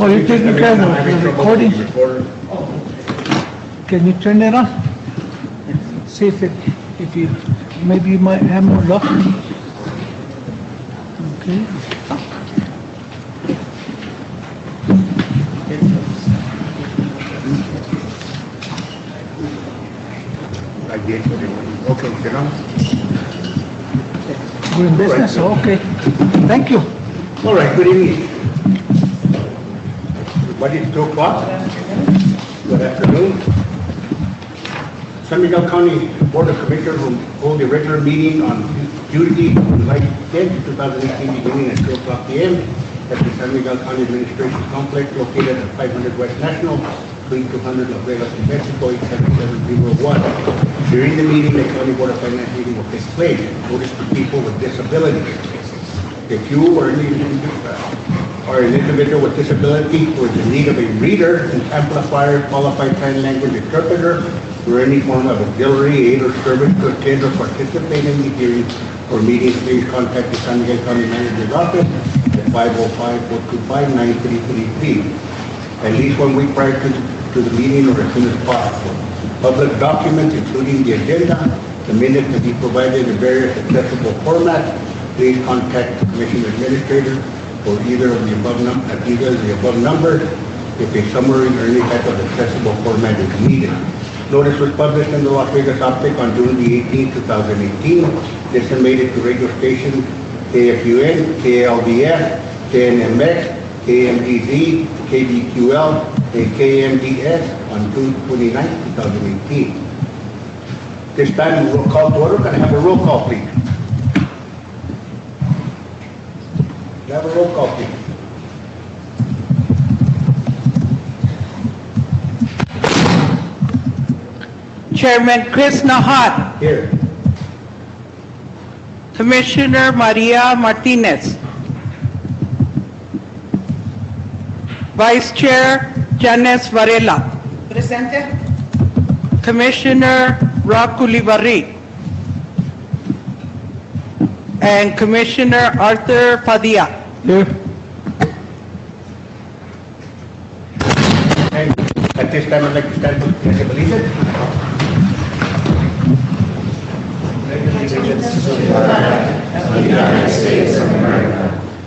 Oh, you're taking care of the recording? Can you turn it on? See if you, maybe you might have more luck. Okay. I did. Okay, sit down. We're in business, okay. Thank you. All right, good evening. Everybody, it's 2 o'clock. Good afternoon. San Miguel County Board of Commissioners will hold a regular meeting on Tuesday, July 10th, 2018, beginning at 2 o'clock p.m. at the San Miguel County Administration Complex located at 500 West National, Suite 200, Las Vegas, New Mexico, 87701. During the meeting, the County Board of Finance meeting will take place. Notice for people with disabilities. If you or an individual with disability who is in need of a reader, an amplifier, qualified sign language interpreter, or any form of auxiliary aid or service to attend or participate in the hearing or meetings, please contact the San Miguel County Manager's Office at 505-425-9333. At least 1 week prior to the meeting or as soon as possible. Public documents, including the agenda, the minutes can be provided in various accessible formats. Please contact the Commission Administrator for either of the above numbers if a summary or any type of accessible format is needed. Notice was published in the Las Vegas Optic on June the 18th, 2018. Disseminated to radio stations KFUN, KLDS, KNMX, KMGZ, KBQL, and KMDS on June 29th, 2018. This time, roll call to order. Can I have a roll call, please? Can I have a roll call, please? Chairman Chris Nahat. Here. Commissioner Maria Martinez. Vice Chair Janice Varela. Presente. Commissioner Rob Culibarri. And Commissioner Arthur Padilla. Here. And at this time, I'd like to stand with the believe Allegiance to the flag of the United States of America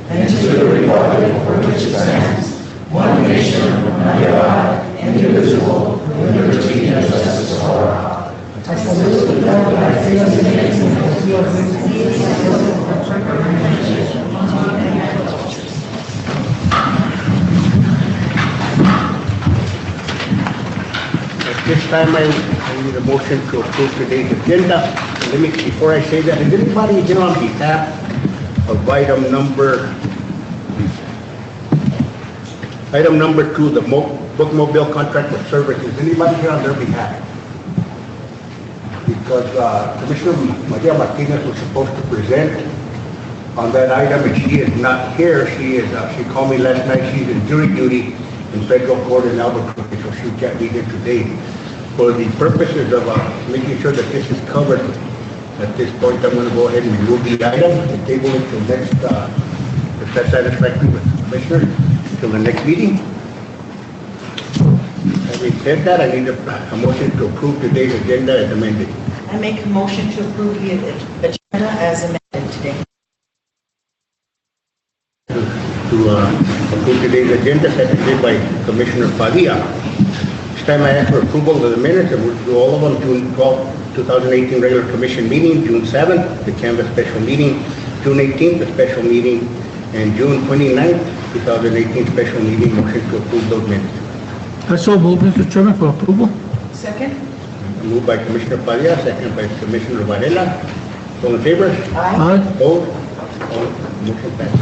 and to the republic for which it stands, one nation, under God, indivisible, with liberty and justice for all. I salute the flag of the United States of At this time, I need a motion to approve today's agenda. Before I say that, is anybody here on behalf of item number 2, the bookmobile contract with services? Anybody here on their behalf? Because Commissioner Maria Martinez was supposed to present on that item, and she is not here. She called me last night. She's in jury duty in federal court in Albuquerque, so she can't be here today. For the purposes of making sure that this is covered, at this point, I'm going to go ahead and remove the item and table it till next, if that's satisfactory with the Commissioner, till the next meeting. Having said that, I need a motion to approve today's agenda as amended. I make a motion to approve the agenda as amended today. To approve today's agenda, seconded by Commissioner Padilla. This time I ask for approval of the minutes, and we'll do all of them. June 12th, 2018 regular commission meeting, June 7th, the Canvas special meeting, June 18th, the special meeting, and June 29th, 2018 special meeting. Motion to approve those minutes. I so move, Mr. Chairman, for approval. Second. Moved by Commissioner Padilla, seconded by Commissioner Varela. All in favor? Aye. Opposed? Motion passes.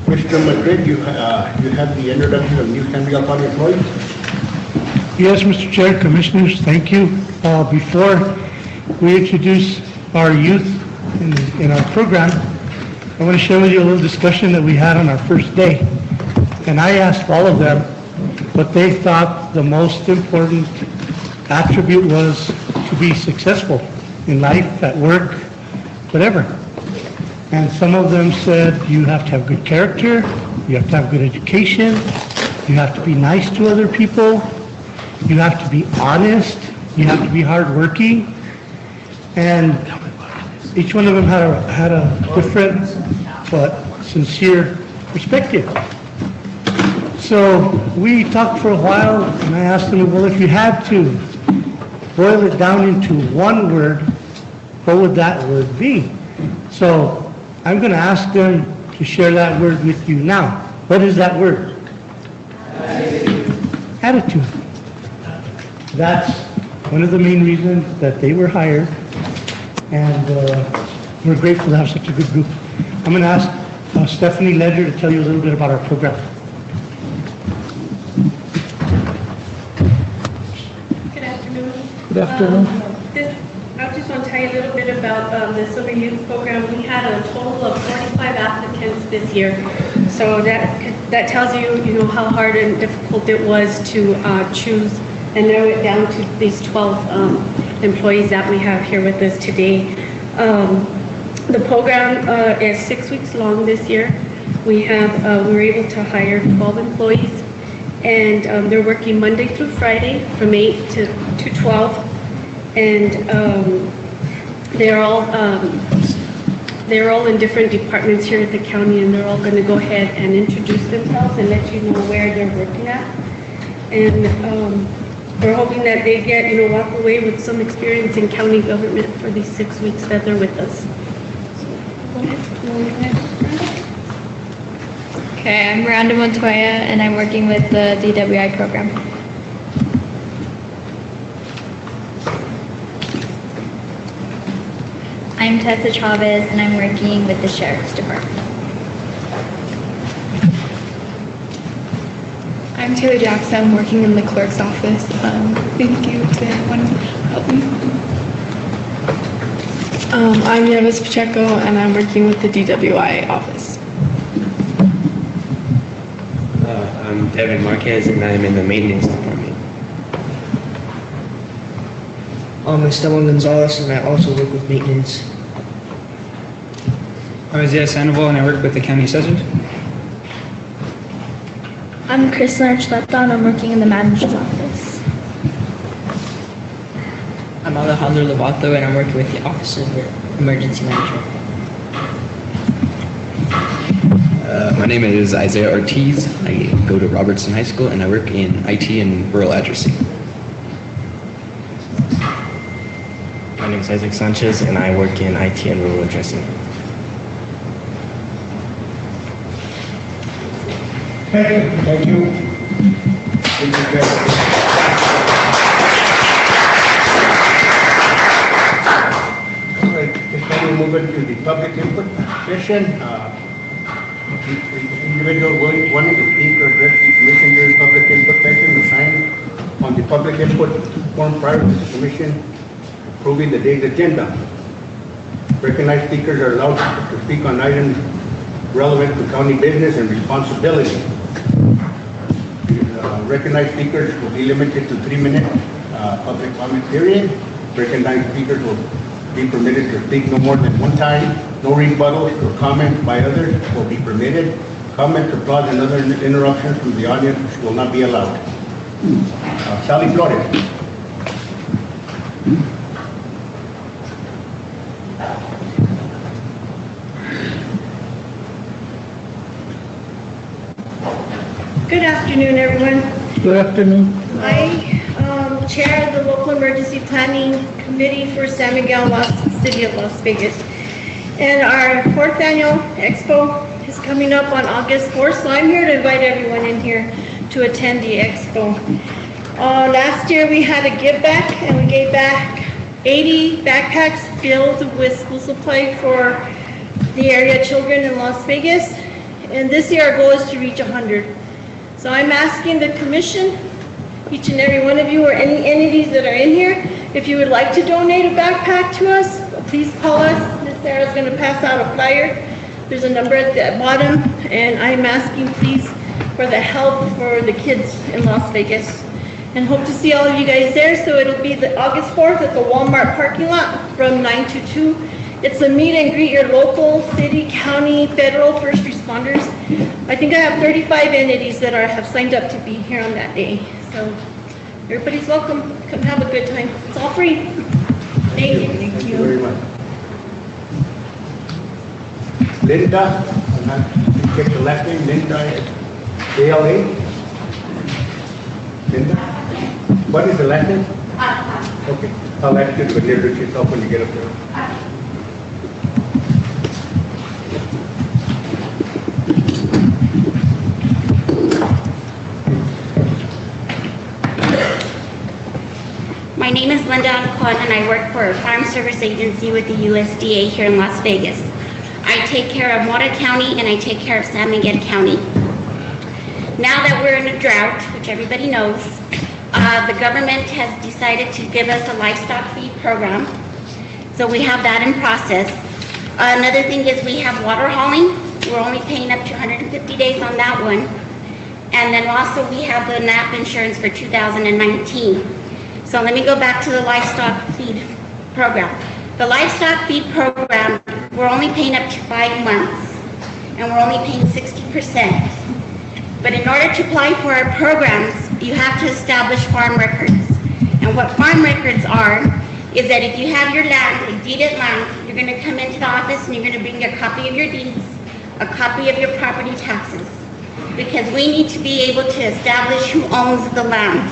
Mr. Madrid, you have the introduction of new San Miguel County employees? Yes, Mr. Chair, Commissioners, thank you. Before we introduce our youth in our program, I want to share with you a little discussion that we had on our first day. And I asked all of them what they thought the most important attribute was to be successful in life, at work, whatever. And some of them said you have to have good character, you have to have good education, you have to be nice to other people, you have to be honest, you have to be hardworking. And each one of them had a different but sincere perspective. So we talked for a while, and I asked them, well, if you had to boil it down into one word, what would that word be? So I'm going to ask them to share that word with you now. What is that word? Attitude. That's one of the main reasons that they were hired, and we're grateful to have such a good group. I'm going to ask Stephanie Ledger to tell you a little bit about our program. Good afternoon. Good afternoon. I just want to tell you a little bit about the Silver Youth Program. We had a total of 45 applicants this year. So that tells you, how hard and difficult it was to choose and narrow it down to these 12 employees that we have here with us today. The program is 6 weeks long this year. We were able to hire 12 employees, and they're working Monday through Friday from 8 to 12. And they're all in different departments here at the county, and they're all going to go ahead and introduce themselves and let you know where they're working at. And we're hoping that they get, walk away with some experience in county government for these 6 weeks that they're with us. So, go ahead. Okay, I'm Miranda Montoya, and I'm working with the DWI program. I'm Tessa Chavez, and I'm working with the Sheriff's Department. I'm Taylor Jackson. I'm working in the clerk's office. Thank you to anyone who helped me. I'm Nieves Pacheco, and I'm working with the DWI office. I'm Devin Marquez, and I'm in the maintenance department. I'm Esteban Gonzalez, and I also work with maintenance. I'm Isaiah Sandoval, and I work with the county assessors. I'm Kristen Archuleta, and I'm working in the manager's office. I'm Alejandro Lovato, and I'm working with the Office of Emergency Management. My name is Isaiah Ortiz. I go to Robertson High School, and I work in IT and rural addressing. My name is Isaac Sanchez, and I work in IT and rural addressing. Thank you. Thank you, Jeff. All right, before we move into the public input session, individual wanting to speak or address the commission during public input session will sign on the public input form prior to the commission approving the day's agenda. Recognized speakers are allowed to speak on items relevant to county business and responsibility. Recognized speakers will be limited to 3-minute public comment period. Recognized speakers will be permitted to speak no more than one time. No rebuttals or comments by others will be permitted. Comments, applause, and other interruptions from the audience will not be allowed. Sally Flores. Good afternoon, everyone. Good afternoon. I chair the local emergency planning committee for San Miguel, City of Las Vegas. And our 4th annual expo is coming up on August 4th, so I'm here to invite everyone in here to attend the expo. Last year we had a give back, and we gave back 80 backpacks filled with school supply for the area children in Las Vegas. And this year our goal is to reach 100. So I'm asking the commission, each and every one of you or any entities that are in here, if you would like to donate a backpack to us, please call us. Ms. Sarah's going to pass out a flyer. There's a number at the bottom, and I'm asking please for the help for the kids in Las Vegas. And hope to see all of you guys there. So it'll be the August 4th at the Walmart parking lot from 9 to 2. It's a meet and greet your local, city, county, federal first responders. I think I have 35 entities that have signed up to be here on that day. So everybody's welcome. Come have a good time. It's all free. Thank you. Thank you very much. Linda, get the last name, Linda, ALA? Linda? What is the last name? Okay, I'll ask you to introduce yourself when you get up there. My name is Linda Alcon, and I work for a farm service agency with the USDA here in Las Vegas. I take care of Mora County and I take care of San Miguel County. Now that we're in a drought, which everybody knows, the government has decided to give us a livestock feed program. So we have that in process. Another thing is we have water hauling. We're only paying up to 150 days on that one. And then also we have the NAP insurance for 2019. So let me go back to the livestock feed program. The livestock feed program, we're only paying up to 5 months, and we're only paying 60%. But in order to apply for our programs, you have to establish farm records. And what farm records are, is that if you have your land, a deeded land, you're going to come into the office and you're going to bring a copy of your deeds, a copy of your property taxes, because we need to be able to establish who owns the land.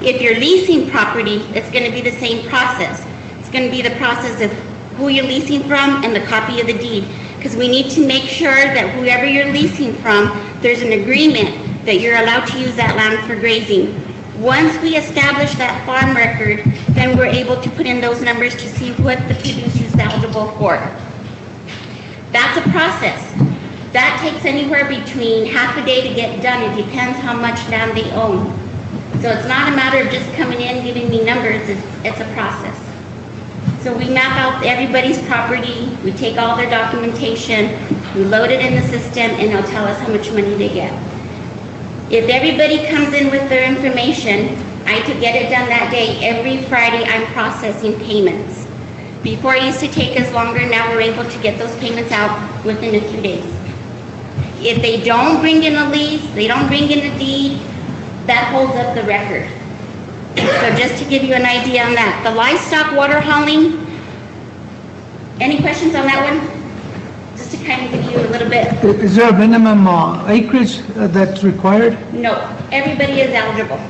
If you're leasing property, it's going to be the same process. It's going to be the process of who you're leasing from and the copy of the deed, because we need to make sure that whoever you're leasing from, there's an agreement that you're allowed to use that land for grazing. Once we establish that farm record, then we're able to put in those numbers to see what the producer is eligible for. That's a process. That takes anywhere between half a day to get done. It depends how much land they own. So it's not a matter of just coming in, giving me numbers, it's a process. So we map out everybody's property, we take all their documentation, we load it in the system, and they'll tell us how much money they get. If everybody comes in with their information, I could get it done that day. Every Friday, I'm processing payments. Before it used to take us longer, now we're able to get those payments out within a few days. If they don't bring in a lease, they don't bring in a deed, that holds up the record. So just to give you an idea on that. The livestock water hauling, any questions on that one? Just to kind of give you a little bit. Is there a minimum acreage that's required? No, everybody is eligible.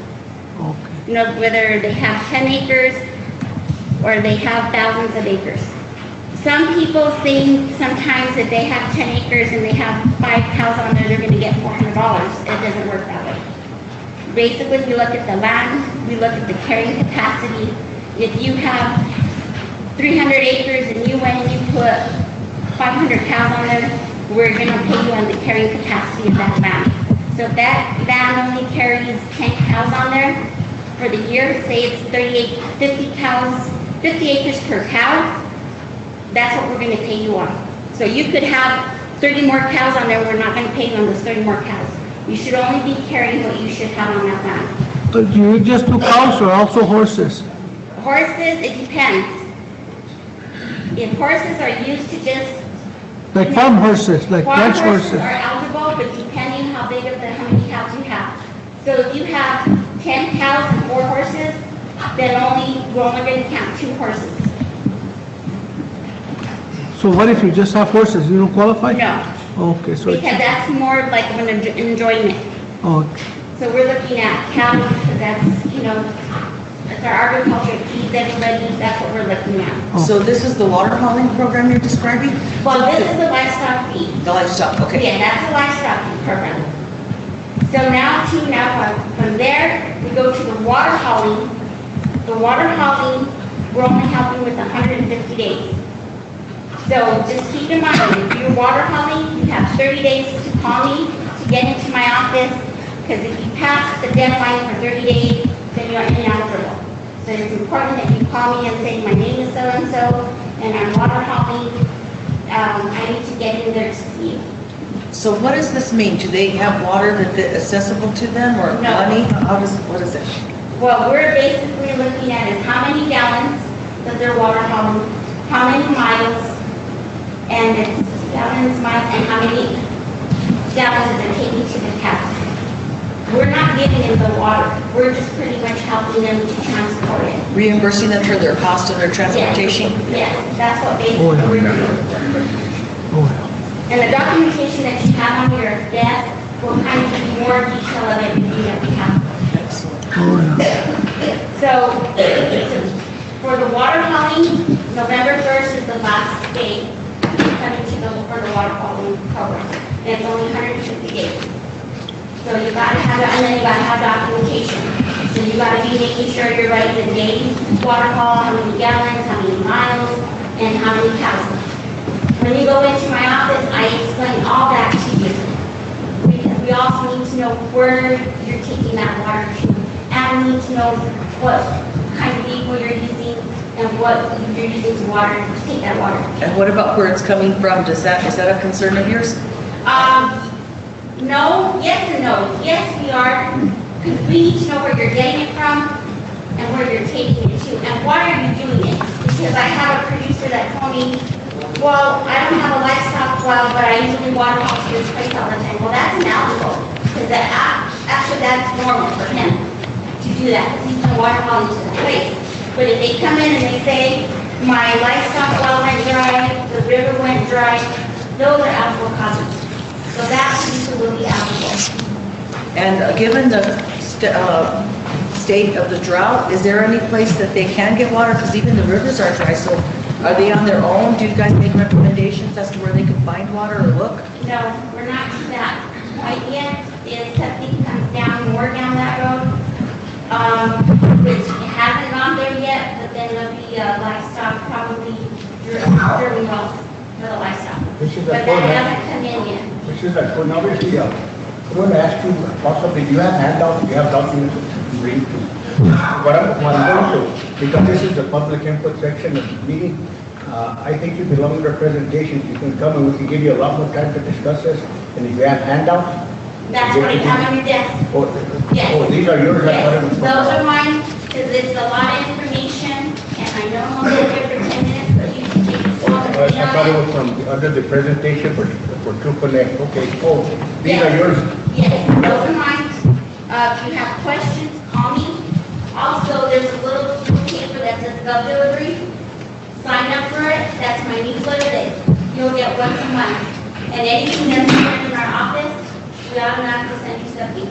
Okay. You know, whether they have 10 acres or they have thousands of acres. Some people think sometimes if they have 10 acres and they have 5 cows on there, they're going to get $400. It doesn't work that way. Basically, we look at the land, we look at the carrying capacity. If you have 300 acres and you went and you put 500 cows on there, we're going to pay you on the carrying capacity of that land. So if that land only carries 10 cows on there for the year, say it's 50 acres per cow, that's what we're going to pay you on. So you could have 30 more cows on there, we're not going to pay you on those 30 more cows. You should only be carrying what you should have on that land. Do you just do cows or also horses? Horses, it depends. If horses are used to just... Like farm horses, like ranch horses? Farm horses are eligible, but depending how big of how many cows you have. So if you have 10 cows and 4 horses, then we're only going to count 2 horses. So what if you just have horses? You don't qualify? No. Okay, so... Because that's more like an enjoyment. Okay. So we're looking at cows, because that's, that's our agriculture, it feeds everybody, that's what we're looking at. So this is the water hauling program you're describing? Well, this is the livestock feed. The livestock, okay. Yeah, that's the livestock feed program. So now from there, we go to the water hauling. The water hauling, we're only helping with 150 days. So just keep in mind, if you're water hauling, you have 30 days to call me to get into my office, because if you pass the deadline for 30 days, then you're ineligible. So it's important that you call me and say, my name is so-and-so, and I'm water hauling, I need to get in there to see you. So what does this mean? Do they have water that's accessible to them, or No. money? What is it? What we're basically looking at is how many gallons does their water home, how many miles, and it's gallons, miles, and how many gallons they're taking to the tap. We're not giving them the water. We're just pretty much helping them to transport it. Reimbursing them for their cost of their transportation? Yes, that's what basically we're doing. And the documentation that you have on your desk will kind of give you more detail of everything that we have. So, for the water hauling, November 1st is the last day coming for the water hauling program. And it's only 150 days. So you gotta have it, and then you gotta have documentation. So you gotta be making sure you're writing the days, water haul, how many gallons, how many miles, and how many cows. When you go into my office, I explain all that to you. Because we also need to know where you're taking that water to. And we need to know what kind of vehicle you're using and what you're using to take that water. And what about where it's coming from? Is that a concern of yours? No, yes and no. Yes, we are, because we need to know where you're getting it from and where you're taking it to, and why are you doing it? Because I have a producer that told me, well, I don't have a livestock well, but I usually water haul to this place all the time. Well, that's ineligible, because actually that's normal for him to do that, because he's been water hauling to the place. But if they come in and they say, my livestock well went dry, the river went dry, those are eligible causes. So that producer will be eligible. And given the state of the drought, is there any place that they can get water? Because even the rivers are dry, so are they on their own? Do you guys make recommendations as to where they can find water or look? No, we're not to that point yet. If something comes down, more down that road, which hasn't gone there yet, but then there'll be livestock probably driven wells for the livestock. But that hasn't come in yet. Which is that, well, obviously, I'm going to ask you, possibly, do you have handouts, do you have documents to read? What I'm going to, because this is the public input section of the meeting, I think you belong to the presentations, you can come and we can give you a lot more time to discuss this, and if you have handouts. That's what you have on your desk. Yes. Oh, these are yours? Yes, those are mine, because it's a lot of information, and I know I'm only here for 10 minutes, but you can take this on. I thought it was from under the presentation for True Connect. Okay. Oh, these are yours? Yes, those are mine. If you have questions, call me. Also, there's a little paper that says Gov Delivery. Sign up for it. That's my newsletter that you'll get once a month. And anything that's in our office, we automatically send you something.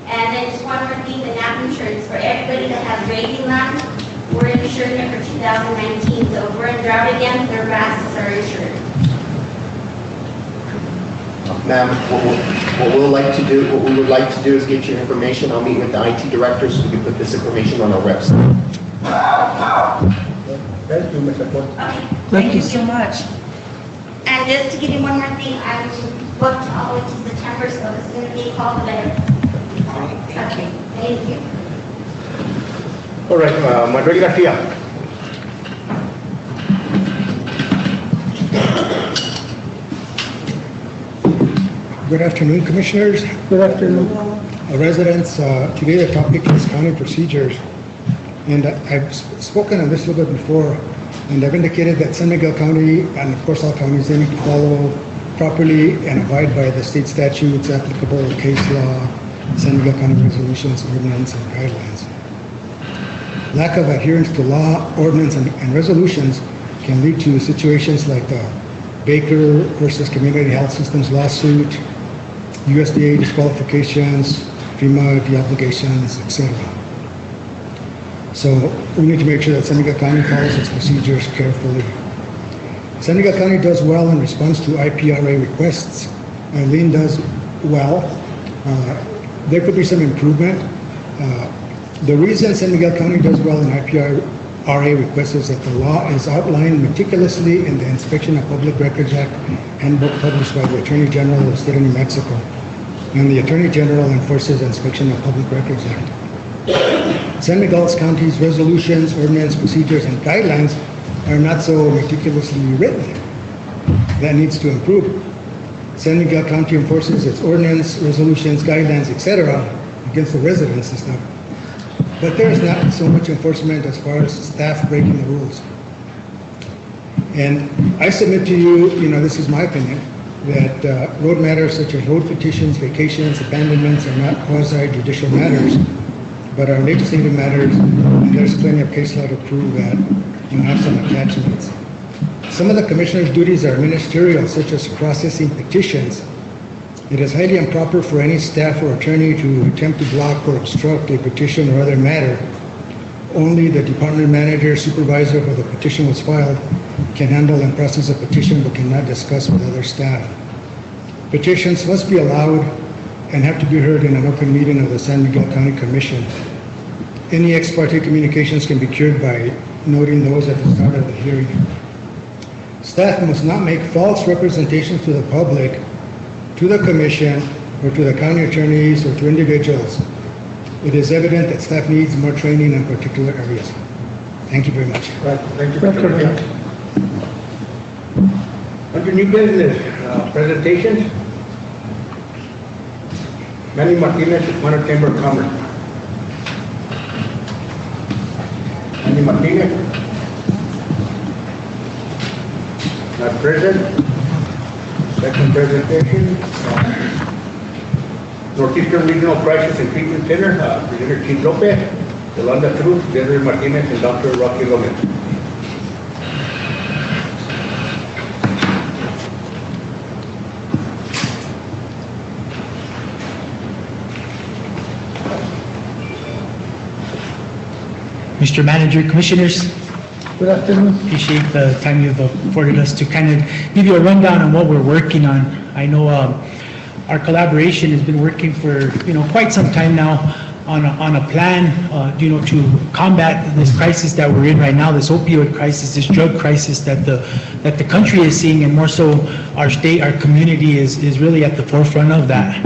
And then just one more thing, the NAP insurance. For everybody that has grazing land, we're insuring it for 2019. So if we're in drought again, their grasses are insured. Ma'am, what we would like to do is get your information. I'll meet with the IT director so we can put this information on our website. Thank you, Mr. Porter. Okay. Thank you so much. And just to give you one more thing, I'm booked all the way to September, so as soon as they call, the better. Okay, thank you. All right, Manuel Garcia. Good afternoon, Commissioners. Good afternoon. Residents, today the topic is county procedures. And I've spoken on this a little bit before, and I've indicated that San Miguel County, and of course all counties, they need to follow properly and abide by the state statutes, applicable case law, San Miguel County resolutions, ordinance, and guidelines. Lack of adherence to law, ordinance, and resolutions can lead to situations like the Baker versus Community Health Systems lawsuit, USDA disqualifications, FEMA deobligations, etc. So we need to make sure that San Miguel County follows its procedures carefully. San Miguel County does well in response to IPRA requests. Eileen does well. There could be some improvement. The reason San Miguel County does well in IPRA requests is that the law is outlined meticulously in the Inspection of Public Records Act handbook published by the Attorney General of the State of New Mexico. And the Attorney General enforces the Inspection of Public Records Act. San Miguel County's resolutions, ordinance, procedures, and guidelines are not so meticulously written. That needs to improve. San Miguel County enforces its ordinance, resolutions, guidelines, etc. against the residents and stuff. But there's not so much enforcement as far as staff breaking the rules. And I submit to you, this is my opinion, that road matters such as road petitions, vacations, abandonments are not quasi-judicial matters, but are legislative matters, and there's plenty of case law to prove that you have some attachments. Some of the commissioner's duties are ministerial, such as processing petitions. It is highly improper for any staff or attorney to attempt to block or obstruct a petition or other matter. Only the department manager, supervisor where the petition was filed can handle and process a petition but cannot discuss with other staff. Petitions must be allowed and have to be heard in an open meeting of the San Miguel County Commission. Any ex parte communications can be cured by noting those at the start of the hearing. Staff must not make false representations to the public, to the commission, or to the county attorneys or to individuals. It is evident that staff needs more training in particular areas. Thank you very much. Right, thank you, Mr. Mayor. Under new business, presentations. Manny Martinez, Tijuana Chamber of Commerce. Manny Martinez. Not present. Second presentation. Northeastern Regional Crisis and Treatment Center, Presenter Chief Lopez, Yolanda Cruz, Desiree Martinez, and Dr. Rocky Gomez. Mr. Manager, Commissioners, Good afternoon. appreciate the time you've afforded us to kind of give you a rundown on what we're working on. I know our collaboration has been working for quite some time now on a plan to combat this crisis that we're in right now, this opioid crisis, this drug crisis that the country is seeing, and more so our state, our community is really at the forefront of that.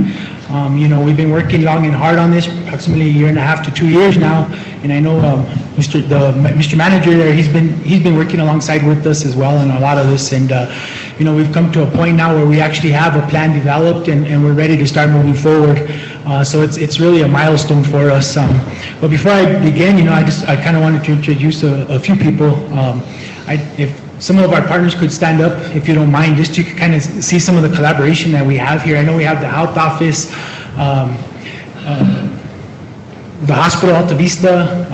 We've been working long and hard on this, approximately a year and a half to 2 years now, and I know Mr. Manager there, he's been working alongside with us as well on a lot of this, and we've come to a point now where we actually have a plan developed and we're ready to start moving forward. So it's really a milestone for us. But before I begin, I kind of wanted to introduce a few people. If some of our partners could stand up, if you don't mind, just to kind of see some of the collaboration that we have here. I know we have the health office, the hospital Alta Vista,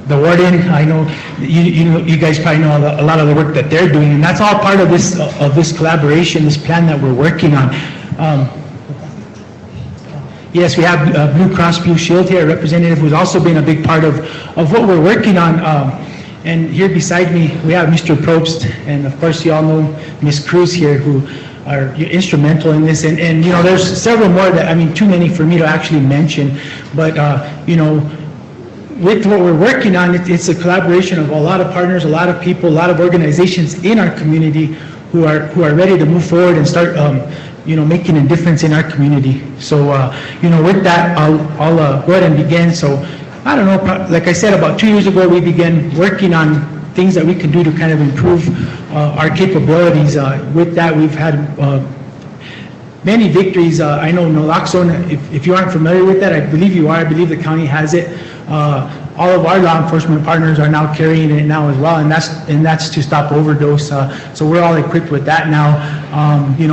the warden. I know you guys probably know a lot of the work that they're doing, and that's all part of this collaboration, this plan that we're working on. Yes, we have Blue Cross Blue Shield here, a representative who's also been a big part of what we're working on. And here beside me, we have Mr. Probst, and of course you all know Ms. Cruz here, who are instrumental in this. And there's several more that, too many for me to actually mention. But, with what we're working on, it's a collaboration of a lot of partners, a lot of people, a lot of organizations in our community who are ready to move forward and start, making a difference in our community. So, with that, I'll go ahead and begin. So, I don't know, like I said, about 2 years ago, we began working on things that we can do to kind of improve our capabilities. With that, we've had many victories. I know naloxone, if you aren't familiar with that, I believe you are. I believe the county has it. All of our law enforcement partners are now carrying it now as well, and that's to stop overdose. So we're all equipped with that now.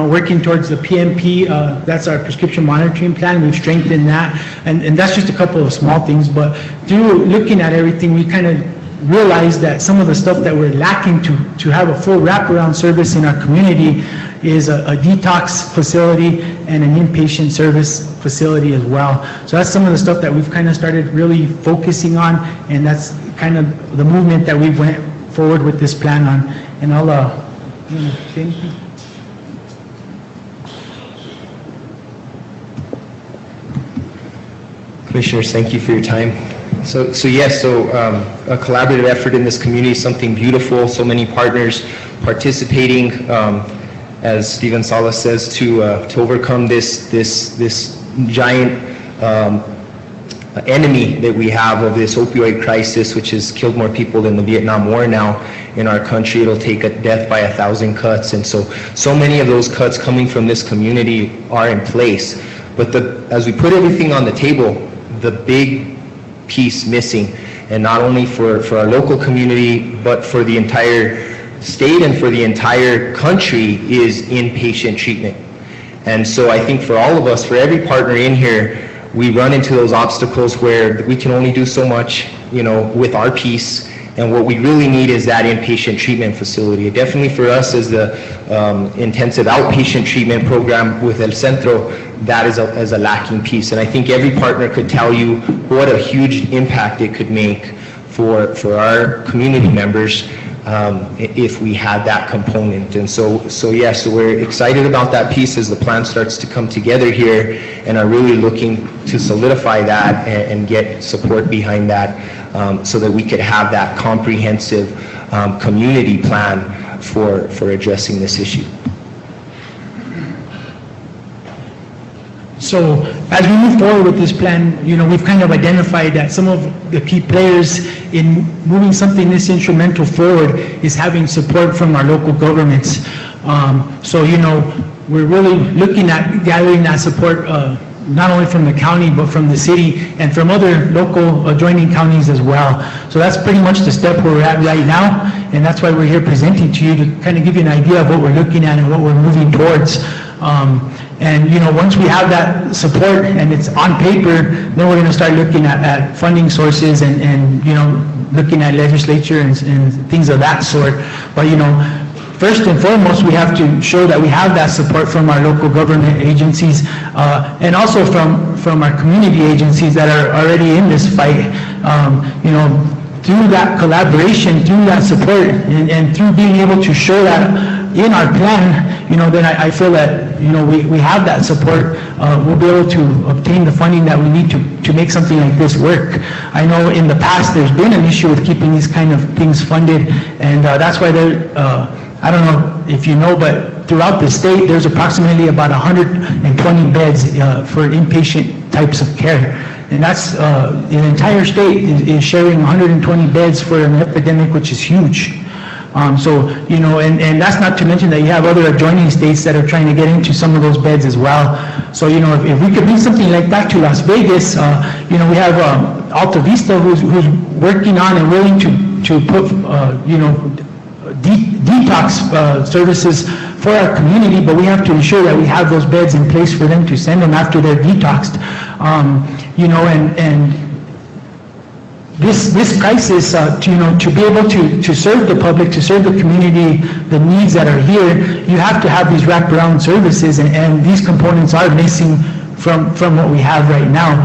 Working towards the PMP, that's our prescription monitoring plan. We've strengthened that, and that's just a couple of small things. But through looking at everything, we kind of realized that some of the stuff that we're lacking to have a full wraparound service in our community is a detox facility and an inpatient service facility as well. So that's some of the stuff that we've kind of started really focusing on, and that's kind of the movement that we went forward with this plan on. And I'll say anything? Commissioners, thank you for your time. So yes, a collaborative effort in this community, something beautiful, so many partners participating, as Stephen Salas says, to overcome this giant enemy that we have of this opioid crisis, which has killed more people than the Vietnam War now in our country. It'll take a death by 1,000 cuts, and so many of those cuts coming from this community are in place. But as we put everything on the table, the big piece missing, and not only for our local community, but for the entire state and for the entire country, is inpatient treatment. And so I think for all of us, for every partner in here, we run into those obstacles where we can only do so much, with our piece, and what we really need is that inpatient treatment facility. Definitely for us as the intensive outpatient treatment program with El Centro, that is a lacking piece. And I think every partner could tell you what a huge impact it could make for our community members if we had that component. And so we're excited about that piece as the plan starts to come together here, and are really looking to solidify that and get support behind that, so that we could have that comprehensive community plan for addressing this issue. So as we move forward with this plan, we've kind of identified that some of the key players in moving something this instrumental forward is having support from our local governments. We're really looking at gathering that support, not only from the county, but from the city and from other local adjoining counties as well. So that's pretty much the step where we're at right now, and that's why we're here presenting to you, to kind of give you an idea of what we're looking at and what we're moving towards. Once we have that support and it's on paper, then we're going to start looking at funding sources and looking at legislature and things of that sort. But first and foremost, we have to show that we have that support from our local government agencies, and also from our community agencies that are already in this fight. Through that collaboration, through that support, and through being able to show that in our plan, then I feel that, we have that support. We'll be able to obtain the funding that we need to make something like this work. I know in the past there's been an issue with keeping these kind of things funded, and that's why I don't know if you know, but throughout the state, there's approximately about 120 beds for inpatient types of care. And that's, the entire state is sharing 120 beds for an epidemic, which is huge. And that's not to mention that you have other adjoining states that are trying to get into some of those beds as well. So, if we could bring something like that to Las Vegas, we have Alta Vista who's working on and willing to put, detox services for our community, but we have to ensure that we have those beds in place for them to send them after they're detoxed. This crisis, to be able to serve the public, to serve the community, the needs that are here, you have to have these wraparound services, and these components are missing from what we have right now.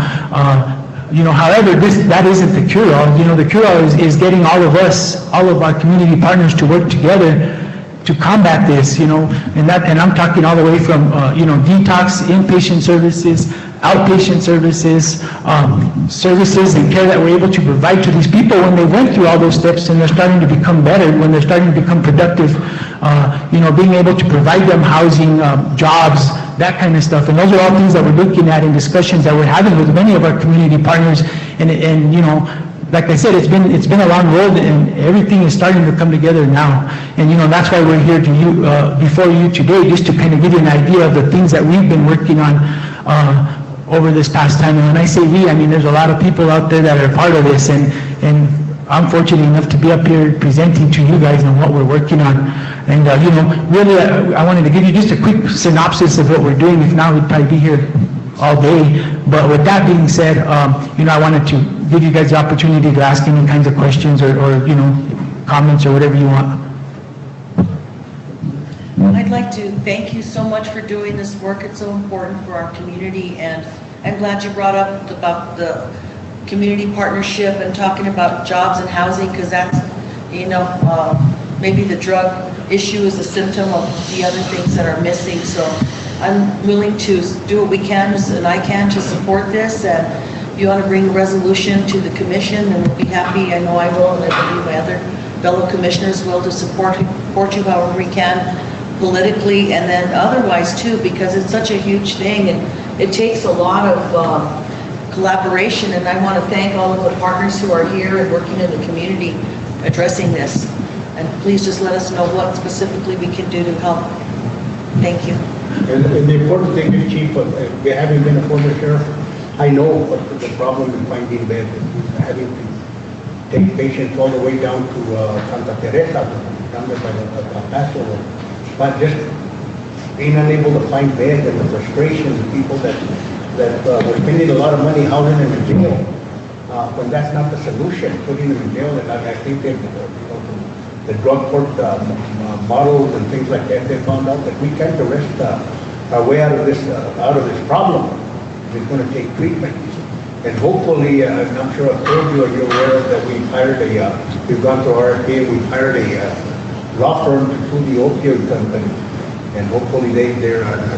However, that isn't the cure-all. The cure-all is getting all of us, all of our community partners to work together to combat this, and I'm talking all the way from, detox, inpatient services, outpatient services, services and care that we're able to provide to these people when they went through all those steps and they're starting to become better, when they're starting to become productive, being able to provide them housing, jobs, that kind of stuff. And those are all things that we're looking at in discussions that we're having with many of our community partners. And like I said, it's been a long road, and everything is starting to come together now. And that's why we're here before you today, just to kind of give you an idea of the things that we've been working on over this past time. And when I say we, I mean there's a lot of people out there that are part of this, and I'm fortunate enough to be up here presenting to you guys on what we're working on. And really, I wanted to give you just a quick synopsis of what we're doing. If not, we'd probably be here all day. But with that being said, I wanted to give you guys the opportunity to ask any kinds of questions or comments or whatever you want. I'd like to thank you so much for doing this work. It's so important for our community, and I'm glad you brought up about the community partnership and talking about jobs and housing, because that's, maybe the drug issue is a symptom of the other things that are missing. So I'm willing to do what we can and I can to support this. And if you want to bring a resolution to the commission, then we'll be happy. I know I will, and I believe my other fellow commissioners will, to support you however we can, politically and then otherwise too, because it's such a huge thing and it takes a lot of collaboration. And I want to thank all of the partners who are here and working in the community addressing this. And please just let us know what specifically we can do to help. Thank you. And the important thing is, Chief, having been a former sheriff, I know what the problem in finding beds, having to take patients all the way down to Santa Teresa, down there by the Paso, but just being unable to find beds and the frustration of people that were spending a lot of money housing them in jail, when that's not the solution, putting them in jail, and I think that, the drug court models and things like that, they found out that we can't arrest our way out of this problem. It's going to take treatment. And hopefully, I'm not sure I've told you, or you're aware that we've gone to RFK, we've hired a law firm to sue the opioid company. And hopefully do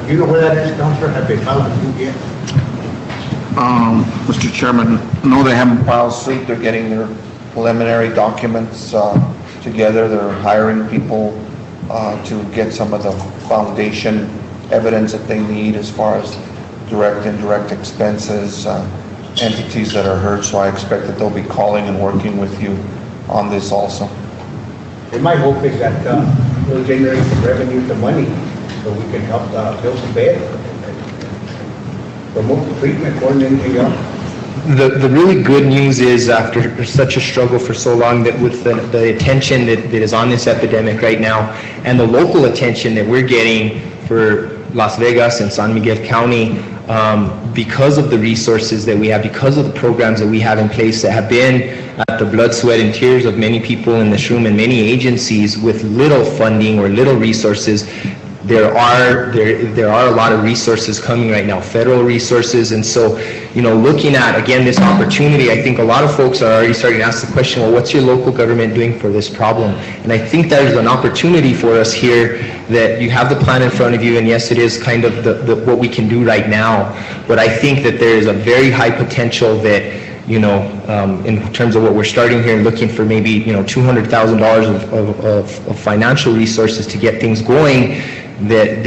you know where that is, Counselor? Have they filed a suit yet? Mr. Chairman, no, they haven't filed suit. They're getting their preliminary documents together. They're hiring people to get some of the foundation evidence that they need as far as direct and indirect expenses, entities that are hurt. So I expect that they'll be calling and working with you on this also. And my hope is that we'll generate some revenue, some money, so we can help build some beds and promote the treatment more than anything else. The really good news is, after such a struggle for so long, that with the attention that is on this epidemic right now, and the local attention that we're getting for Las Vegas and San Miguel County, because of the resources that we have, because of the programs that we have in place that have been at the blood, sweat, and tears of many people in this room and many agencies with little funding or little resources, there are a lot of resources coming right now, federal resources. And so, looking at, again, this opportunity, I think a lot of folks are already starting to ask the question, well, what's your local government doing for this problem? And I think there's an opportunity for us here, that you have the plan in front of you, and yes, it is kind of what we can do right now, but I think that there is a very high potential that, in terms of what we're starting here and looking for maybe, $200,000 of financial resources to get things going, that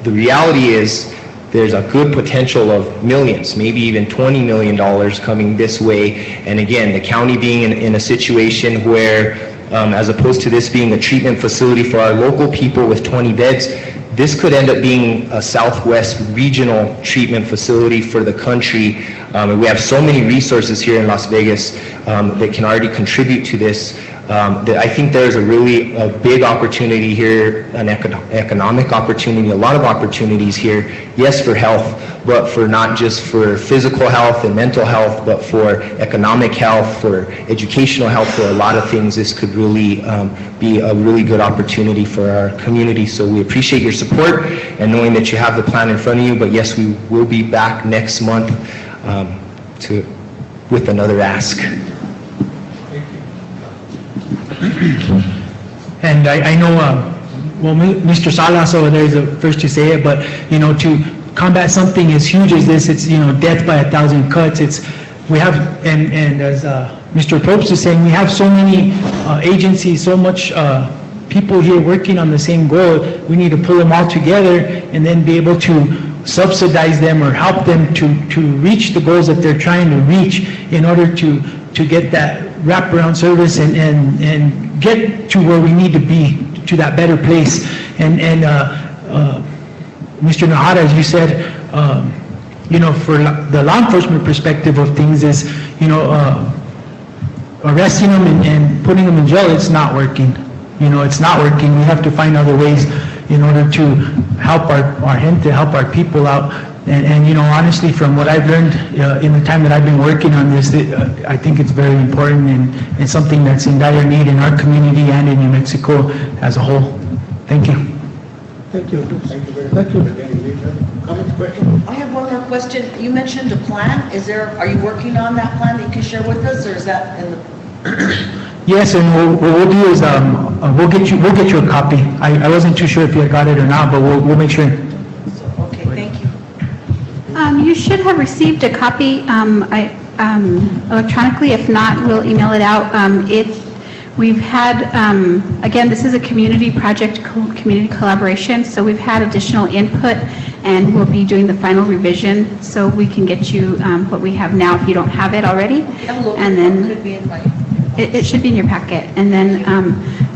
the reality is there's a good potential of millions, maybe even $20 million coming this way. And again, the county being in a situation where, as opposed to this being a treatment facility for our local people with 20 beds, this could end up being a Southwest regional treatment facility for the country. And we have so many resources here in Las Vegas that can already contribute to this. That I think there's a big opportunity here, an economic opportunity, a lot of opportunities here, yes, for health, but for not just for physical health and mental health, but for economic health, for educational health, for a lot of things. This could really be a really good opportunity for our community. So we appreciate your support and knowing that you have the plan in front of you, but yes, we will be back next month with another ask. And I know, Mr. Salas over there is the first to say it, but, to combat something as huge as this, it's, death by 1,000 cuts. We have, and as Mr. Probst is saying, we have so many agencies, so much people here working on the same goal. We need to pull them all together and then be able to subsidize them or help them to reach the goals that they're trying to reach in order to get that wraparound service and get to where we need to be, to that better place. And Mr. Nahara, as you said, for the law enforcement perspective of things is, arresting them and putting them in jail, it's not working. It's not working. We have to find other ways in order to help our gente, help our people out. And honestly, from what I've learned in the time that I've been working on this, I think it's very important and something that's in dire need in our community and in New Mexico as a whole. Thank you. Thank you. Thank you very much. Comments, questions? I have one more question. You mentioned a plan. Are you working on that plan that you can share with us, or is that in the? Yes, and what we'll do is we'll get you a copy. I wasn't too sure if you had got it or not, but we'll make sure. Okay, thank you. You should have received a copy electronically. If not, we'll email it out. We've had, again, this is a community project, community collaboration, so we've had additional input, and we'll be doing the final revision, so we can get you what we have now if you don't have it already. And then it should be in your packet. And then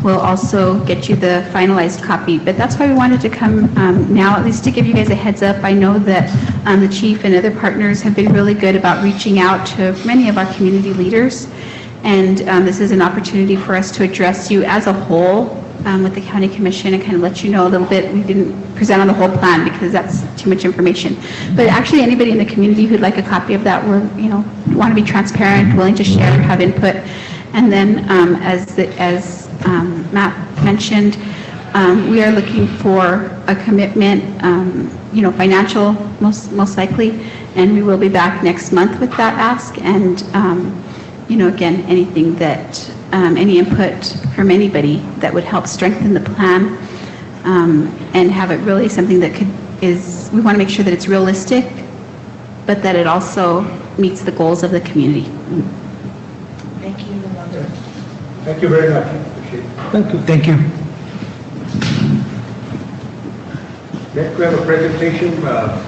we'll also get you the finalized copy. But that's why we wanted to come now, at least to give you guys a heads up. I know that the chief and other partners have been really good about reaching out to many of our community leaders. And this is an opportunity for us to address you as a whole with the county commission and kind of let you know a little bit. We didn't present on the whole plan because that's too much information. But actually, anybody in the community who'd like a copy of that, we're, want to be transparent, willing to share, have input. And then, as Matt mentioned, we are looking for a commitment, financial, most likely, and we will be back next month with that ask. And again, anything that, any input from anybody that would help strengthen the plan and have it really something that we want to make sure that it's realistic, but that it also meets the goals of the community. Thank you, Yolanda. Thank you very much. Appreciate it. Thank you. Thank you. Next, we have a presentation,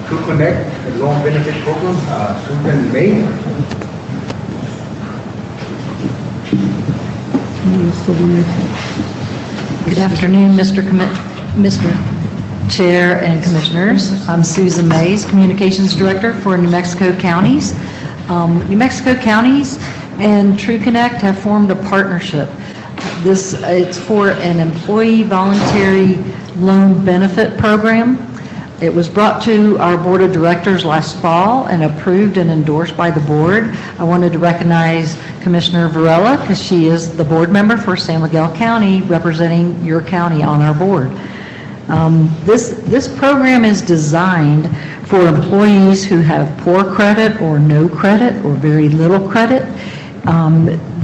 True Connect, the Loan Benefit Program, Susan May. Good afternoon, Mr. Chair and Commissioners. I'm Susan Mays, Communications Director for New Mexico Counties. New Mexico Counties and True Connect have formed a partnership. It's for an employee voluntary loan benefit program. It was brought to our board of directors last fall and approved and endorsed by the board. I wanted to recognize Commissioner Varela because she is the board member for San Miguel County, representing your county on our board. This program is designed for employees who have poor credit or no credit or very little credit,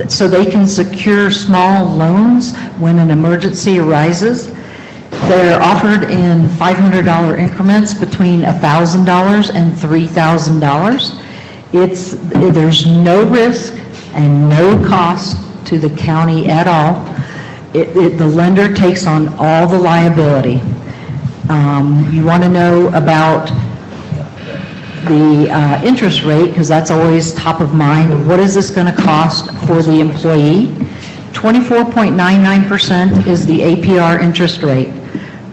so they can secure small loans when an emergency arises. They're offered in $500 increments between $1,000 and $3,000. There's no risk and no cost to the county at all. The lender takes on all the liability. You want to know about the interest rate, because that's always top of mind. What is this going to cost for the employee? 24.99% is the APR interest rate.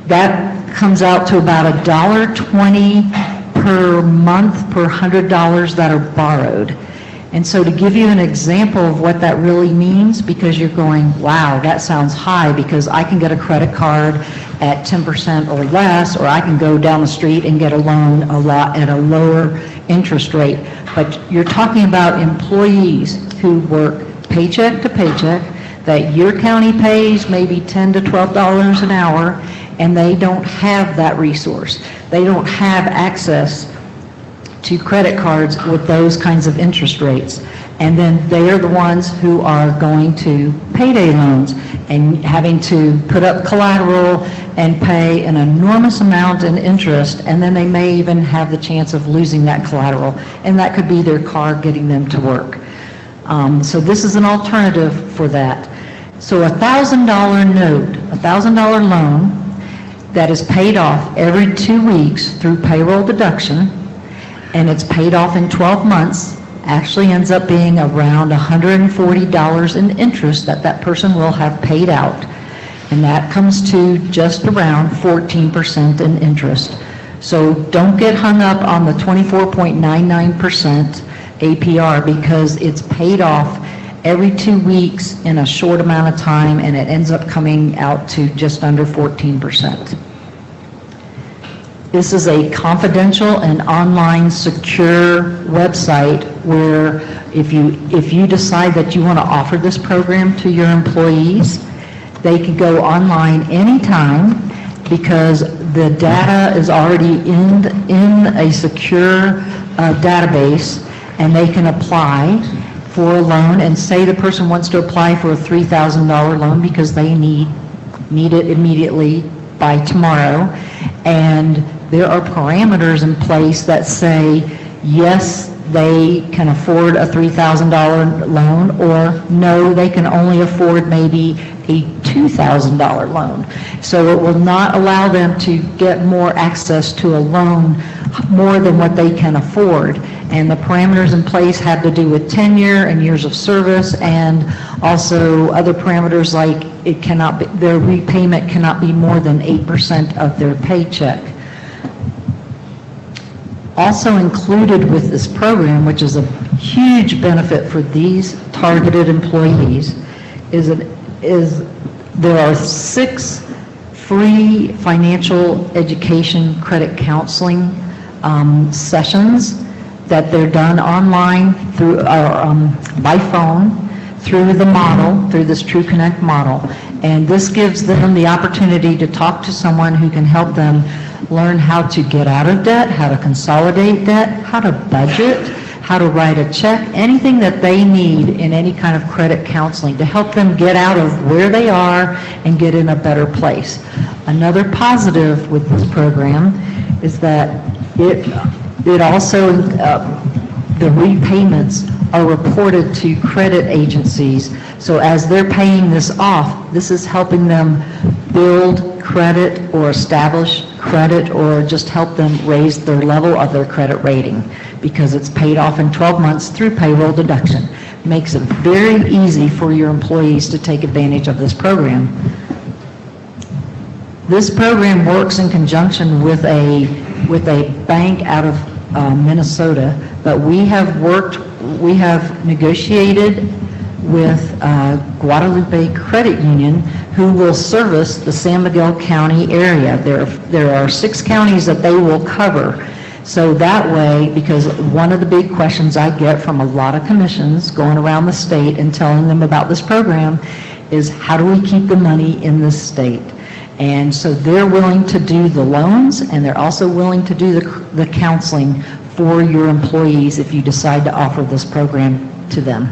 That comes out to about $1.20 per month per $100 that are borrowed. And so to give you an example of what that really means, because you're going, wow, that sounds high, because I can get a credit card at 10% or less, or I can go down the street and get a loan at a lower interest rate. But you're talking about employees who work paycheck to paycheck, that your county pays maybe $10 to $12 an hour, and they don't have that resource. They don't have access to credit cards with those kinds of interest rates. And then they are the ones who are going to payday loans and having to put up collateral and pay an enormous amount in interest, and then they may even have the chance of losing that collateral, and that could be their car getting them to work. So this is an alternative for that. So a $1,000 note, a $1,000 loan that is paid off every 2 weeks through payroll deduction, and it's paid off in 12 months, actually ends up being around $140 in interest that person will have paid out. And that comes to just around 14% in interest. So don't get hung up on the 24.99% APR, because it's paid off every 2 weeks in a short amount of time, and it ends up coming out to just under 14%. This is a confidential and online secure website where if you decide that you want to offer this program to your employees, they can go online anytime, because the data is already in a secure database, and they can apply for a loan, and say the person wants to apply for a $3,000 loan because they need it immediately by tomorrow, and there are parameters in place that say yes, they can afford a $3,000 loan, or no, they can only afford maybe a $2,000 loan. So it will not allow them to get more access to a loan more than what they can afford. And the parameters in place had to do with tenure and years of service, and also other parameters like it cannot be, their repayment cannot be more than 8% of their paycheck. Also included with this program, which is a huge benefit for these targeted employees, is there are 6 free financial education credit counseling sessions that they're done online through by phone through the model, through this True Connect model. And this gives them the opportunity to talk to someone who can help them learn how to get out of debt, how to consolidate debt, how to budget, how to write a check, anything that they need in any kind of credit counseling to help them get out of where they are and get in a better place. Another positive with this program is that it also, the repayments are reported to credit agencies. So as they're paying this off, this is helping them build credit or establish credit or just help them raise their level of their credit rating because it's paid off in 12 months through payroll deduction. Makes it very easy for your employees to take advantage of this program. This program works in conjunction with a bank out of Minnesota, but we have negotiated with Guadalupe Credit Union, who will service the San Miguel County area. There are 6 counties that they will cover. So that way, because one of the big questions I get from a lot of commissions going around the state and telling them about this program is, how do we keep the money in this state? And so they're willing to do the loans, and they're also willing to do the counseling for your employees if you decide to offer this program to them.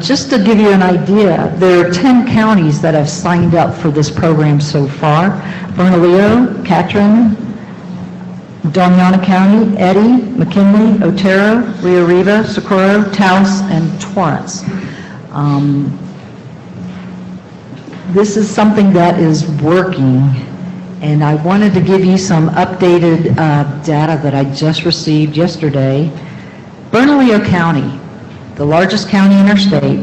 Just to give you an idea, there are 10 counties that have signed up for this program so far: Bernalillo, Catron, Doñana County, Eddy, McKinley, Otero, Rio Arriba, Socorro, Taos, and Torrance. This is something that is working, and I wanted to give you some updated data that I just received yesterday. Bernalillo County, the largest county in our state,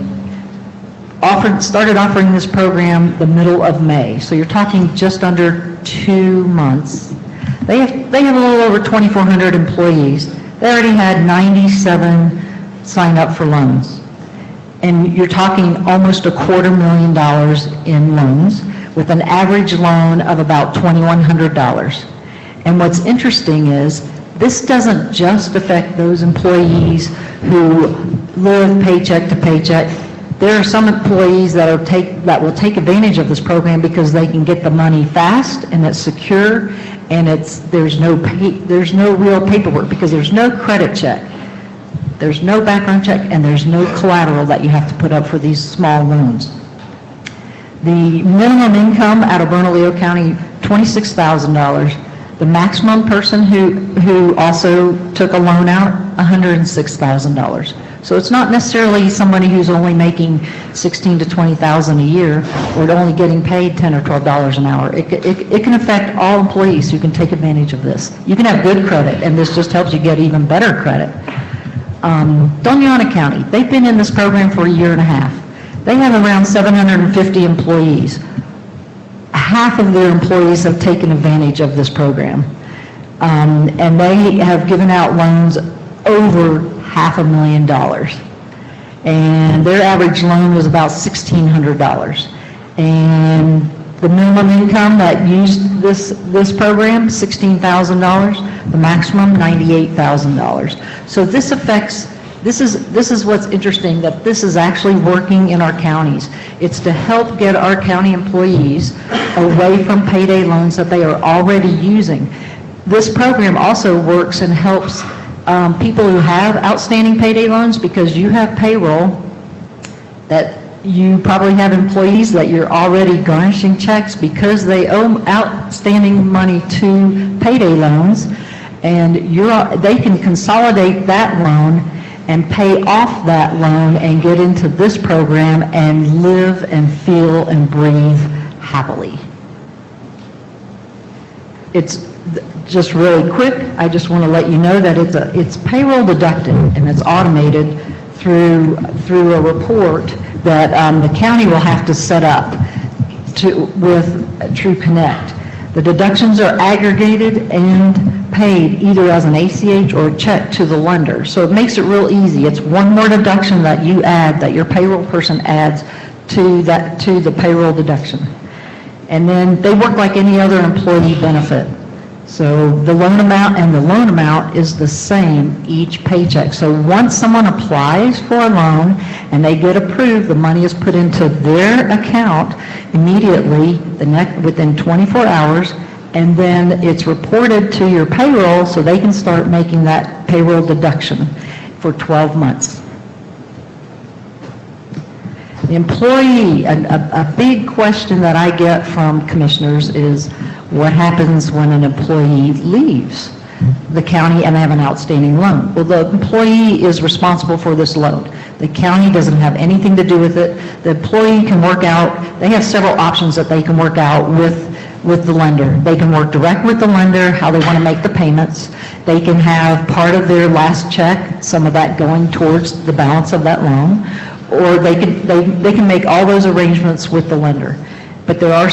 started offering this program the middle of May. So you're talking just under 2 months. They have a little over 2,400 employees. They already had 97 sign up for loans. And you're talking almost $250,000 in loans with an average loan of about $2,100. And what's interesting is this doesn't just affect those employees who live paycheck to paycheck. There are some employees that will take advantage of this program because they can get the money fast and it's secure, and there's no real paperwork because there's no credit check. There's no background check, and there's no collateral that you have to put up for these small loans. The minimum income out of Bernalillo County, $26,000. The maximum person who also took a loan out, $106,000. So it's not necessarily somebody who's only making $16,000 to $20,000 a year or only getting paid $10 or $12 an hour. It can affect all employees who can take advantage of this. You can have good credit, and this just helps you get even better credit. Doñana County, they've been in this program for 1.5 years. They have around 750 employees. Half of their employees have taken advantage of this program. And they have given out loans over $500,000. And their average loan was about $1,600. And the minimum income that used this program, $16,000. The maximum, $98,000. So this is what's interesting, that this is actually working in our counties. It's to help get our county employees away from payday loans that they are already using. This program also works and helps people who have outstanding payday loans, because you have payroll that you probably have employees that you're already garnishing checks because they owe outstanding money to payday loans, and they can consolidate that loan and pay off that loan and get into this program and live and feel and breathe happily. just really quick, I just want to let you know that it's payroll deducted, and it's automated through a report that the county will have to set up with True Connect. The deductions are aggregated and paid either as an ACH or a check to the lender. So it makes it real easy. It's one more deduction that you add, that your payroll person adds to the payroll deduction. And then they work like any other employee benefit. So the loan amount is the same each paycheck. So once someone applies for a loan and they get approved, the money is put into their account immediately, within 24 hours, and then it's reported to your payroll so they can start making that payroll deduction for 12 months. The employee, a big question that I get from commissioners is, what happens when an employee leaves the county and they have an outstanding loan? Well, the employee is responsible for this loan. The county doesn't have anything to do with it. The employee can work out, they have several options that they can work out with the lender. They can work direct with the lender, how they want to make the payments. They can have part of their last check, some of that going towards the balance of that loan, or they can make all those arrangements with the lender. But there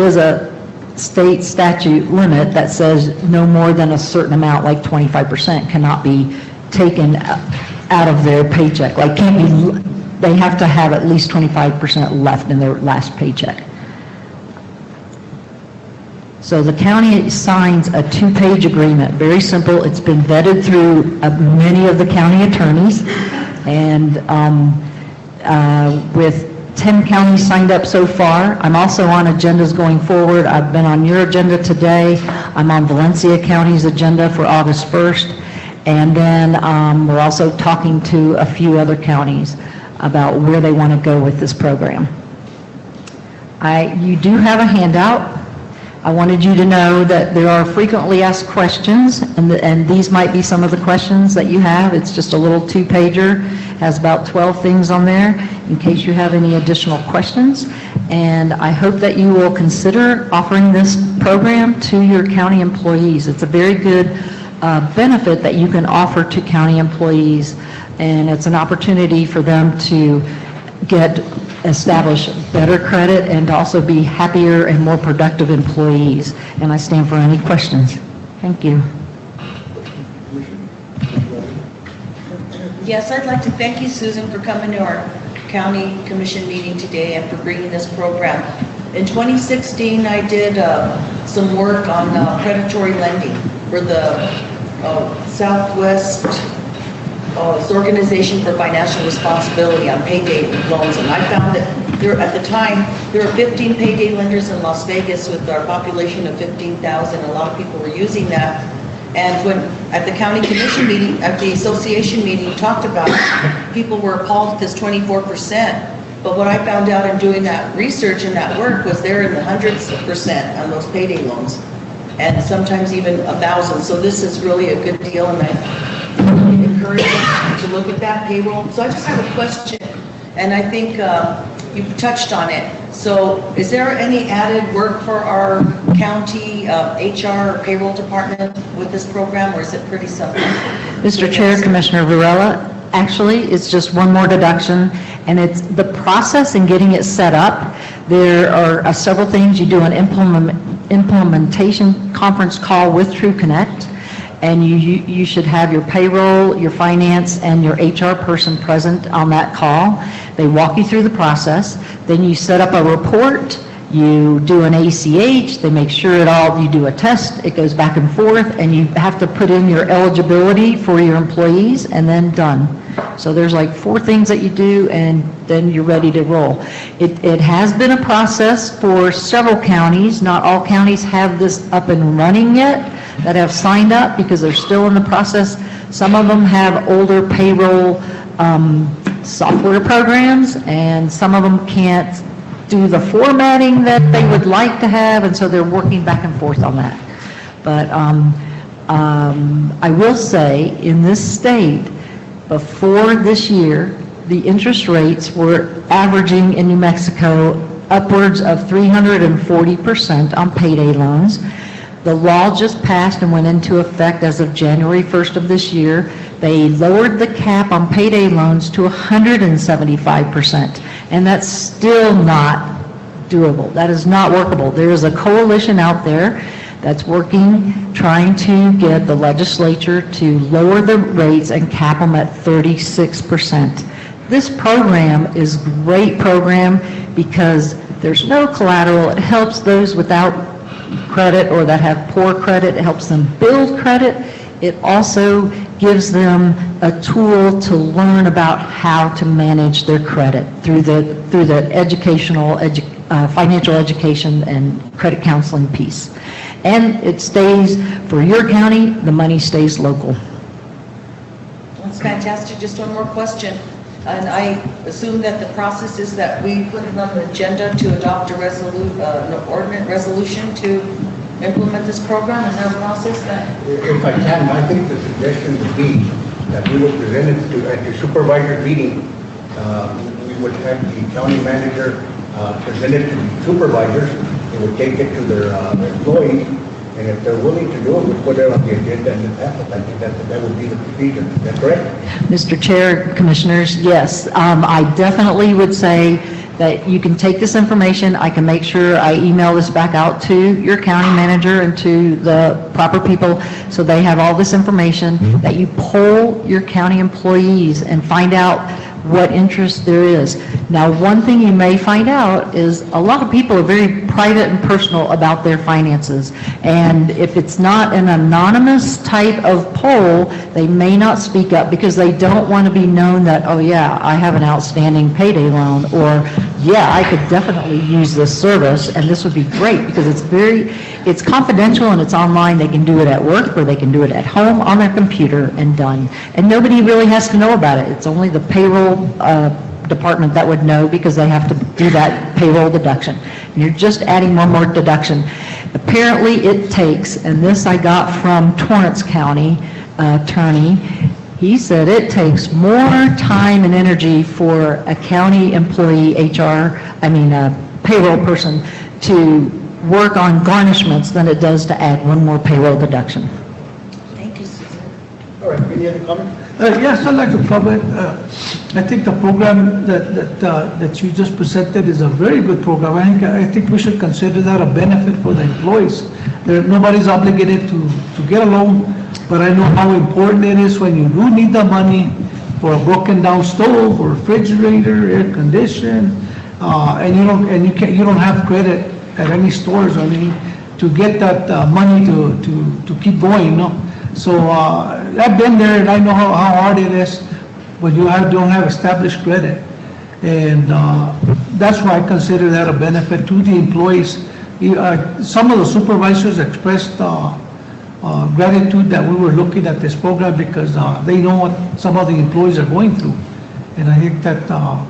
is a state statute limit that says no more than a certain amount, like 25%, cannot be taken out of their paycheck. Like they have to have at least 25% left in their last paycheck. So the county signs a 2-page agreement, very simple. It's been vetted through many of the county attorneys, and with 10 counties signed up so far. I'm also on agendas going forward. I've been on your agenda today. I'm on Valencia County's agenda for August 1st. And then we're also talking to a few other counties about where they want to go with this program. You do have a handout. I wanted you to know that there are frequently asked questions, and these might be some of the questions that you have. It's just a little 2-pager, has about 12 things on there in case you have any additional questions. And I hope that you will consider offering this program to your county employees. It's a very good benefit that you can offer to county employees, and it's an opportunity for them to establish better credit and also be happier and more productive employees. And I stand for any questions. Thank you. Yes, I'd like to thank you, Susan, for coming to our county commission meeting today and for bringing this program. In 2016, I did some work on predatory lending for the Southwest Organization for Financial Responsibility on payday loans, and I found that at the time there were 15 payday lenders in Las Vegas with our population of 15,000. A lot of people were using that, and when at the county commission meeting, at the association meeting, talked about it, people were appalled at this 24%. But what I found out in doing that research and that work was they're in the hundreds of percent on those payday loans, and sometimes even 1,000. So this is really a good deal, and I encourage you to look at that payroll. So I just have a question, and I think you've touched on it. So is there any added work for our county HR or payroll department with this program, or is it pretty simple? Mr. Chair, Commissioner Varela, actually, it's just one more deduction, and it's the process in getting it set up. There are several things. You do an implementation conference call with True Connect, and you should have your payroll, your finance, and your HR person present on that call. They walk you through the process. Then you set up a report. You do an ACH, they make sure you do a test, it goes back and forth, and you have to put in your eligibility for your employees, and then done. So there's like 4 things that you do, and then you're ready to roll. It has been a process for several counties. Not all counties have this up and running yet that have signed up because they're still in the process. Some of them have older payroll software programs, and some of them can't do the formatting that they would like to have, and so they're working back and forth on that. But I will say, in this state, before this year, the interest rates were averaging in New Mexico upwards of 340% on payday loans. The law just passed and went into effect as of January 1st of this year. They lowered the cap on payday loans to 175%, and that's still not doable. That is not workable. There is a coalition out there that's working, trying to get the legislature to lower the rates and cap them at 36%. This program is a great program because there's no collateral. It helps those without credit or that have poor credit. It helps them build credit. It also gives them a tool to learn about how to manage their credit through the educational, financial education and credit counseling piece. And it stays, for your county, the money stays local. That's fantastic. Just one more question. And I assume that the process is that we put it on the agenda to adopt a an ordinance resolution to implement this program. Is that a process that? If I can, I think the suggestion would be that we would present it to, at the supervisor meeting. We would have the county manager present it to the supervisors. They would take it to their employees, and if they're willing to do it, we'll put it on the agenda and pass it. I think that would be the procedure. Is that correct? Mr. Chair, Commissioners, yes, I definitely would say that you can take this information. I can make sure I email this back out to your county manager and to the proper people so they have all this information, that you poll your county employees and find out what interest there is. Now, one thing you may find out is a lot of people are very private and personal about their finances. And if it's not an anonymous type of poll, they may not speak up because they don't want to be known that, oh yeah, I have an outstanding payday loan, or yeah, I could definitely use this service and this would be great because it's confidential and it's online. They can do it at work or they can do it at home on their computer and done. And nobody really has to know about it. It's only the payroll department that would know because they have to do that payroll deduction. And you're just adding one more deduction. Apparently it takes, and this I got from Torrance County attorney, he said it takes more time and energy for a county employee, a payroll person to work on garnishments than it does to add one more payroll deduction. Thank you, Susan. All right, any other comments? Yes, I'd like to comment. I think the program that you just presented is a very good program. I think we should consider that a benefit for the employees. Nobody's obligated to get a loan, but I know how important it is when you do need the money for a broken down stove or refrigerator, air condition, and you don't have credit at any stores or anything to get that money to keep going, So I've been there and I know how hard it is when you don't have established credit. And that's why I consider that a benefit to the employees. Some of the supervisors expressed gratitude that we were looking at this program because they know what some of the employees are going through. And I think that,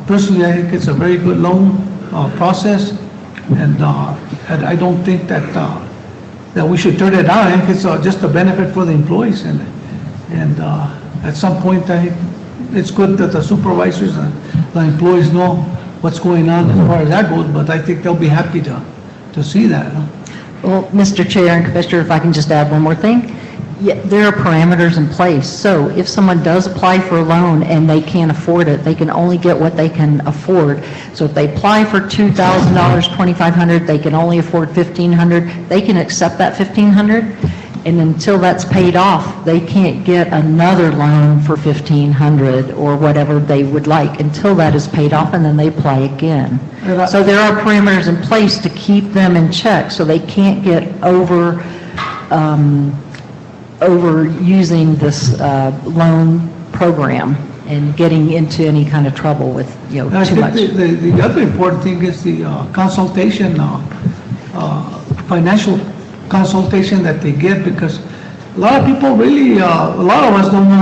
personally, I think it's a very good loan process. And I don't think that we should turn it down. I think it's just a benefit for the employees. And at some point, it's good that the supervisors and the employees know what's going on as far as that goes, but I think they'll be happy to see that. Well, Mr. Chair and Commissioner, if I can just add one more thing. Yeah, there are parameters in place. So if someone does apply for a loan and they can't afford it, they can only get what they can afford. So if they apply for $2,000, $2,500, they can only afford $1,500. They can accept that $1,500, and until that's paid off, they can't get another loan for $1,500 or whatever they would like until that is paid off, and then they apply again. So there are parameters in place to keep them in check, so they can't get overusing this loan program and getting into any kind of trouble with, too much. The other important thing is the consultation, financial consultation that they get, because a lot of people really, a lot of us don't know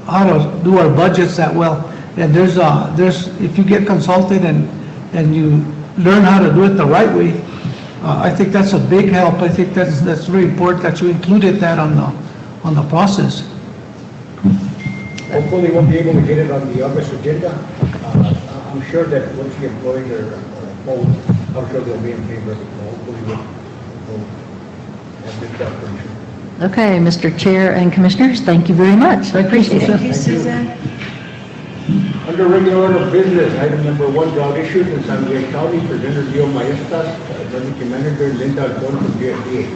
how to do our budgets that well. And if you get consulted and you learn how to do it the right way, I think that's a big help. I think that's very important that you included that on the process. Hopefully we'll be able to get it on the August agenda. I'm sure that once the employees are opposed, I'm sure they'll be in favor of it. Hopefully we'll of this operation. Okay, Mr. Chair and Commissioners, thank you very much. I appreciate Thank it. you, Susan. Under regular order of business, item number 1, drought issues in San Miguel County, Presenter Leo Maestas, Emergency Manager Linda Alcon from USDA.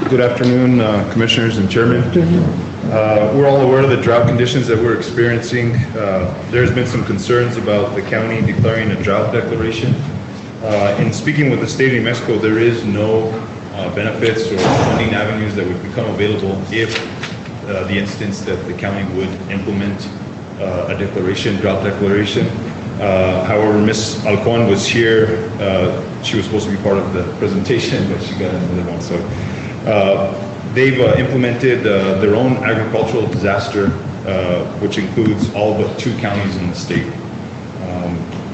Good afternoon, Commissioners and Chairman. We're all aware of the drought conditions that we're experiencing. There's been some concerns about the county declaring a drought declaration. In speaking with the state of New Mexico, there is no benefits or funding avenues that would become available if the instance that the county would implement a declaration, drought declaration. However, Ms. Alcon was here. She was supposed to be part of the presentation, but she got another one. So they've implemented their own agricultural disaster, which includes all but 2 counties in the state.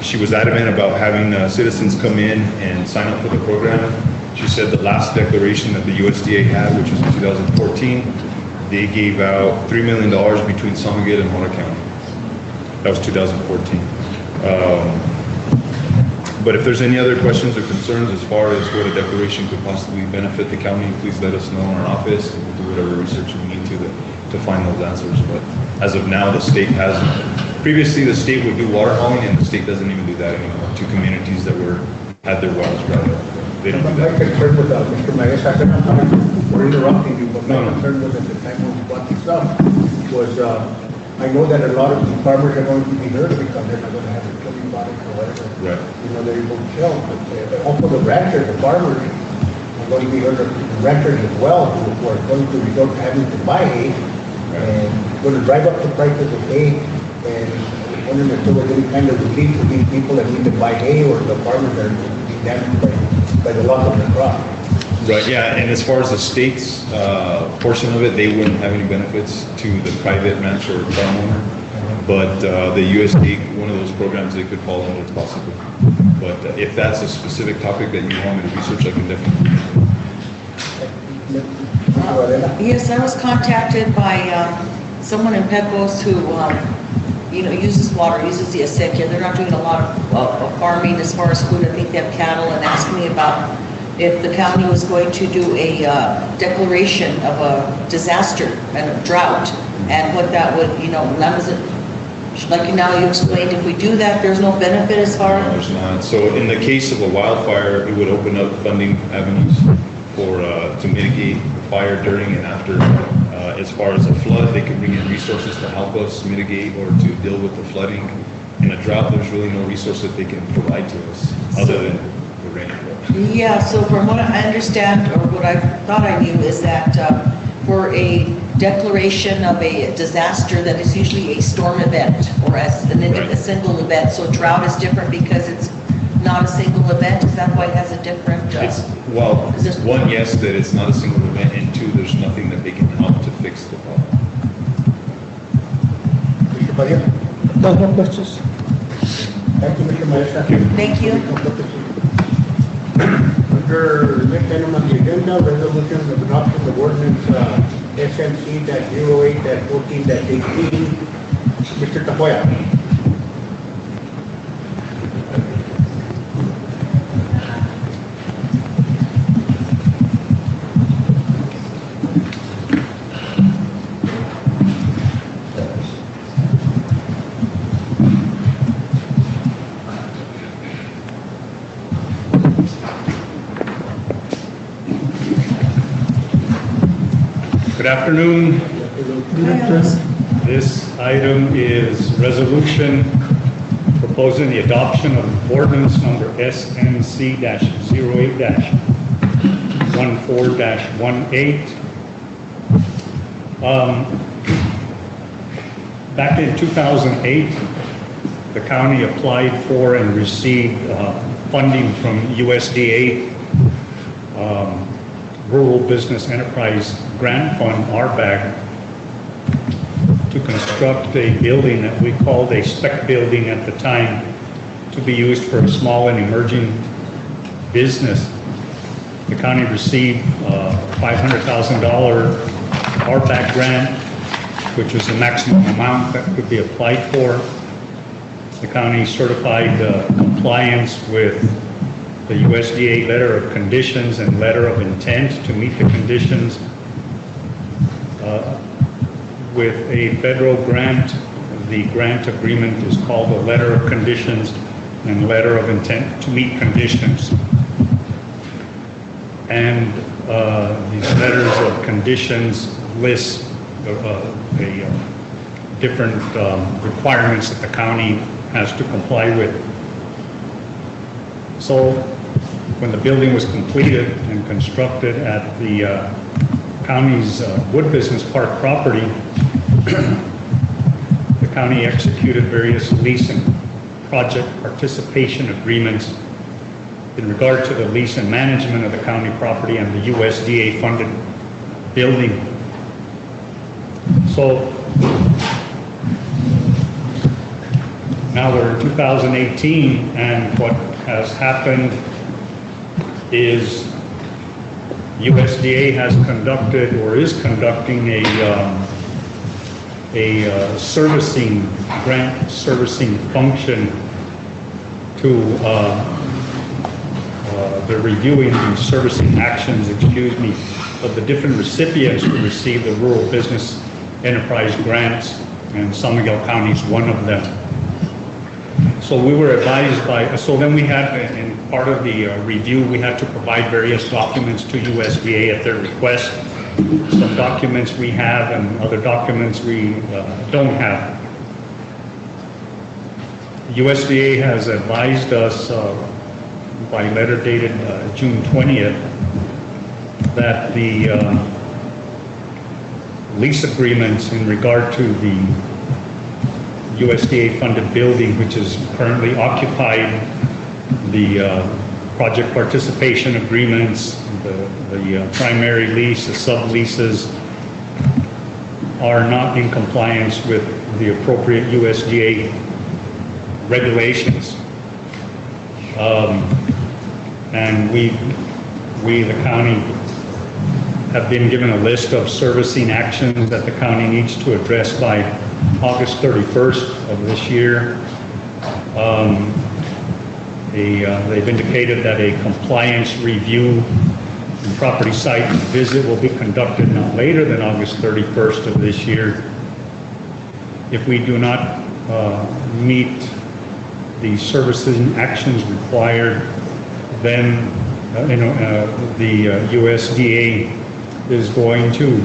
She was adamant about having citizens come in and sign up for the program. She said the last declaration that the USDA had, which was in 2014, they gave out $3 million between San Miguel and Mora County. That was 2014. But if there's any other questions or concerns as far as what a declaration could possibly benefit the county, please let us know in our office, and we'll do whatever research we need to find those answers. But as of now, the state hasn't. Previously, the state would do water hauling, and the state doesn't even do that anymore to communities that had their wells dried up. They don't do My that. concern with Mr. Maestas, I'm sorry for interrupting you, but my concern was at the time when we brought this up was I know that a lot of the farmers are going to be hurt because they're not going to have a killing product or whatever. Right. You know, they're able to sell, but also the ranchers, the farmers are going to be hurt, the ranchers as well, who are going to resort to having to buy hay and going to drive up the prices of hay. And I was wondering if there was any kind of relief for these people that need to buy hay or the farmers that are going to be damaged by the loss of their crop. Right, yeah, and as far as the state's portion of it, they wouldn't have any benefits to the private rancher or farm owner. But the USDA, one of those programs they could fall under possibly. But if that's a specific topic that you want me to research, I can definitely. Yes, I was contacted by someone in Pecos who, uses water, uses the acequia. They're not doing a lot of farming as far as food. I think they have cattle, and asked me about if the county was going to do a declaration of a disaster and a drought, and what that would, that was like now you explained, if we do that, there's no benefit as far as? No, there's not. So in the case of a wildfire, it would open up funding avenues to mitigate the fire during and after. As far as a flood, they could bring in resources to help us mitigate or to deal with the flooding. In a drought, there's really no resource that they can provide to us other than the rain. Yeah, so from what I understand, or what I thought I knew, is that for a declaration of a disaster, that is usually a storm event or as a single event. So drought is different because it's not a single event. Is that why it has a different? One, yes, that it's not a single event, and 2, there's nothing that they can help to fix the problem. Mr. Padilla? No more questions. Thank you, Mr. Maestas. Thank you. Under next item on the agenda, resolution of adoption of ordinance SMC-08-14-18. Mr. Tafoya. Good afternoon. This item is resolution proposing the adoption of ordinance number SMC-08-14-18. Back in 2008, the county applied for and received funding from USDA Rural Business Enterprise Grant Fund, RBAG, to construct a building that we called a spec building at the time, to be used for a small and emerging business. The county received a $500,000 RBAG grant, which was the maximum amount that could be applied for. The county certified compliance with the USDA letter of conditions and letter of intent to meet the conditions with a federal grant. The grant agreement is called a letter of conditions and letter of intent to meet conditions. And these letters of conditions list the different requirements that the county has to comply with. So when the building was completed and constructed at the county's Wood Business Park property, the county executed various lease and project participation agreements in regard to the lease and management of the county property and the USDA funded building. So now we're in 2018, and what has happened is USDA has conducted or is conducting a servicing, grant servicing function to, they're reviewing the servicing actions, of the different recipients who receive the Rural Business Enterprise grants, and San Miguel County is one of them. So we were advised by, so then we had, in part of the review, we had to provide various documents to USDA at their request. Some documents we have and other documents we don't have. USDA has advised us by letter dated June 20th that the lease agreements in regard to the USDA funded building, which is currently occupied, the project participation agreements, the primary lease, the subleases are not in compliance with the appropriate USDA regulations. And we, the county, have been given a list of servicing actions that the county needs to address by August 31st of this year. They've indicated that a compliance review and property site visit will be conducted not later than August 31st of this year. If we do not meet the servicing actions required, then the USDA is going to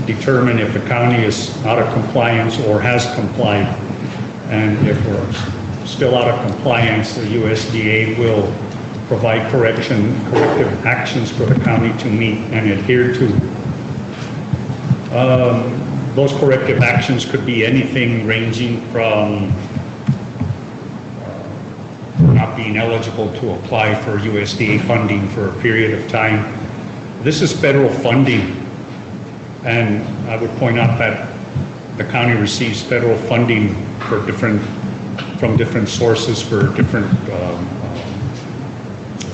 determine if the county is out of compliance or has complied. And if we're still out of compliance, the USDA will provide corrective actions for the county to meet and adhere to. Those corrective actions could be anything ranging from not being eligible to apply for USDA funding for a period of time. This is federal funding, and I would point out that the county receives federal funding for from different sources for different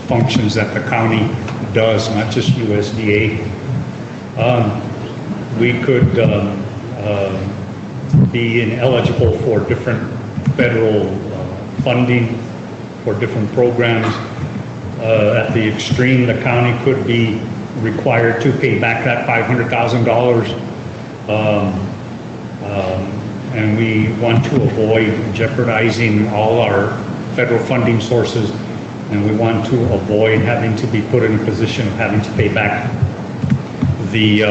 functions that the county does, not just USDA. We could be ineligible for different federal funding for different programs. At the extreme, the county could be required to pay back that $500,000. And we want to avoid jeopardizing all our federal funding sources, and we want to avoid having to be put in a position of having to pay back the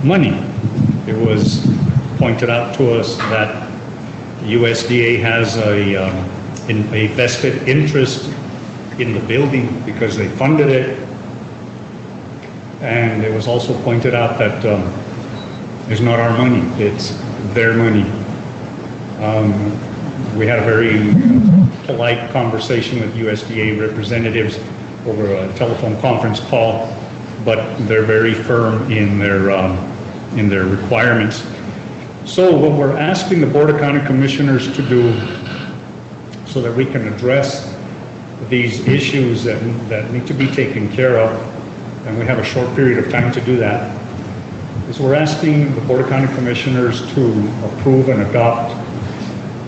money. It was pointed out to us that USDA has a vested interest in the building because they funded it. And it was also pointed out that it's not our money, it's their money. We had a very polite conversation with USDA representatives over a telephone conference call, but they're very firm in their requirements. So what we're asking the Board of County Commissioners to do so that we can address these issues that need to be taken care of, and we have a short period of time to do that, is we're asking the Board of County Commissioners to approve and adopt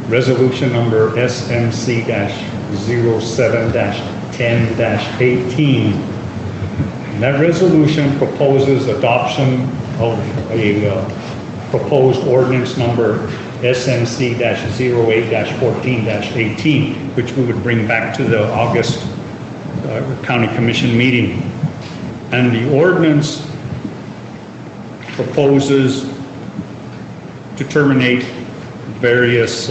Resolution number SMC-07-10, 10-18. And that resolution proposes adoption of a proposed ordinance number SMC-08-14-18, which we would bring back to the August County Commission meeting. And the ordinance proposes to terminate various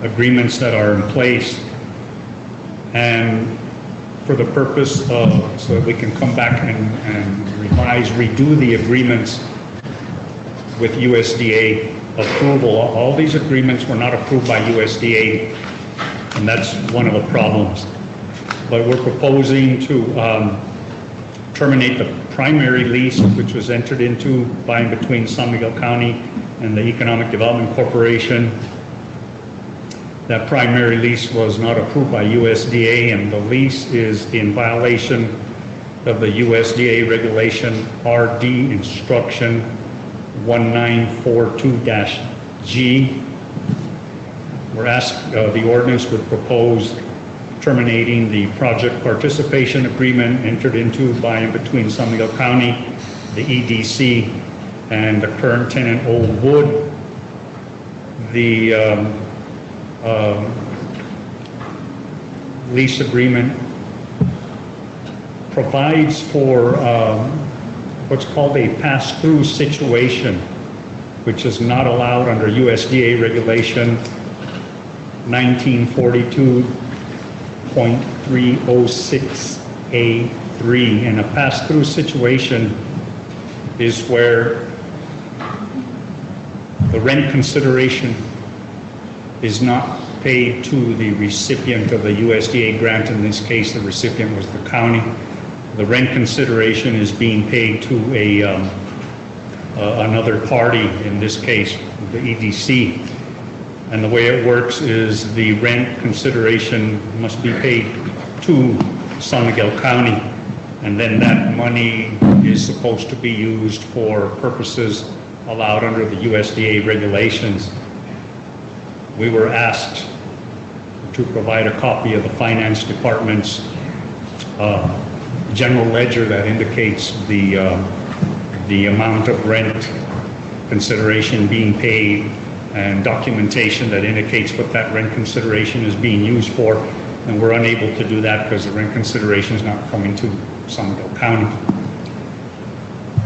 agreements that are in place, and for the purpose of, so that we can come back and revise, redo the agreements with USDA approval. All these agreements were not approved by USDA, and that's one of the problems. But we're proposing to terminate the primary lease, which was entered into by and between San Miguel County and the Economic Development Corporation. That primary lease was not approved by USDA, and the lease is in violation of the USDA regulation RD instruction 1942-G. We're asked, the ordinance would propose terminating the project participation agreement entered into by and between San Miguel County, the EDC, and the current tenant Old Wood. The lease agreement provides for what's called a pass-through situation, which is not allowed under USDA regulation 1942.306A3. And a pass-through situation is where the rent consideration is not paid to the recipient of the USDA grant. In this case, the recipient was the county. The rent consideration is being paid to another party, in this case, the EDC. And the way it works is the rent consideration must be paid to San Miguel County, and then that money is supposed to be used for purposes allowed under the USDA regulations. We were asked to provide a copy of the finance department's general ledger that indicates the amount of rent consideration being paid, and documentation that indicates what that rent consideration is being used for. And we're unable to do that because the rent consideration is not coming to San Miguel County.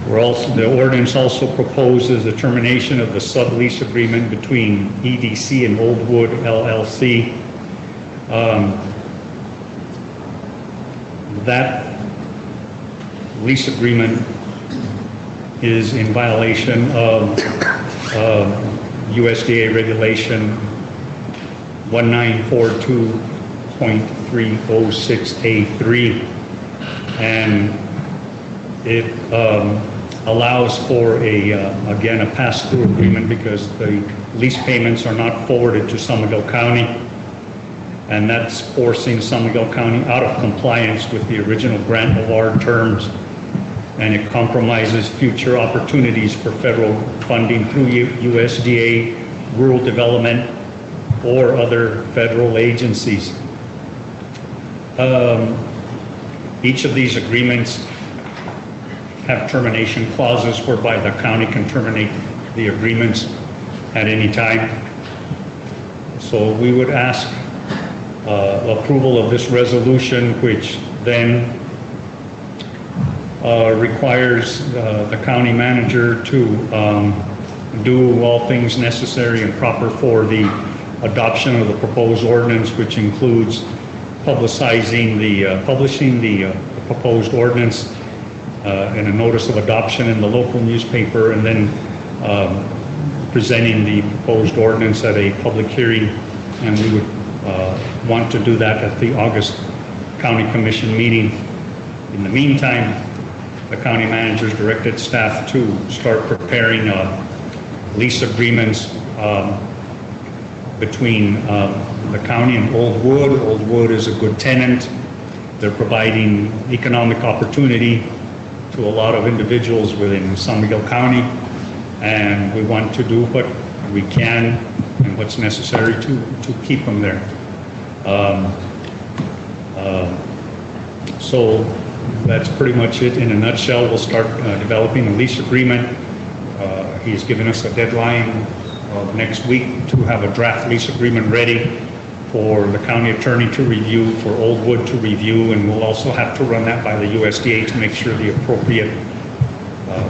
The ordinance also proposes the termination of the sublease agreement between EDC and Old Wood LLC. That lease agreement is in violation of USDA regulation 1942.306A3, and it allows for again, a pass-through agreement because the lease payments are not forwarded to San Miguel County, and that's forcing San Miguel County out of compliance with the original grant award terms, and it compromises future opportunities for federal funding through USDA, rural development, or other federal agencies. Each of these agreements have termination clauses whereby the county can terminate the agreements at any time. So we would ask approval of this resolution, which then requires the county manager to do all things necessary and proper for the adoption of the proposed ordinance, which includes publishing the proposed ordinance in a notice of adoption in the local newspaper, and then presenting the proposed ordinance at a public hearing. And we would want to do that at the August County Commission meeting. In the meantime, the county manager's directed staff to start preparing lease agreements between the county and Old Wood. Old Wood is a good tenant. They're providing economic opportunity to a lot of individuals within San Miguel County, and we want to do what we can and what's necessary to keep them there. Um, So that's pretty much it in a nutshell. We'll start developing a lease agreement. He's given us a deadline next week to have a draft lease agreement ready for the county attorney to review, for Old Wood to review, and we'll also have to run that by the USDA to make sure the appropriate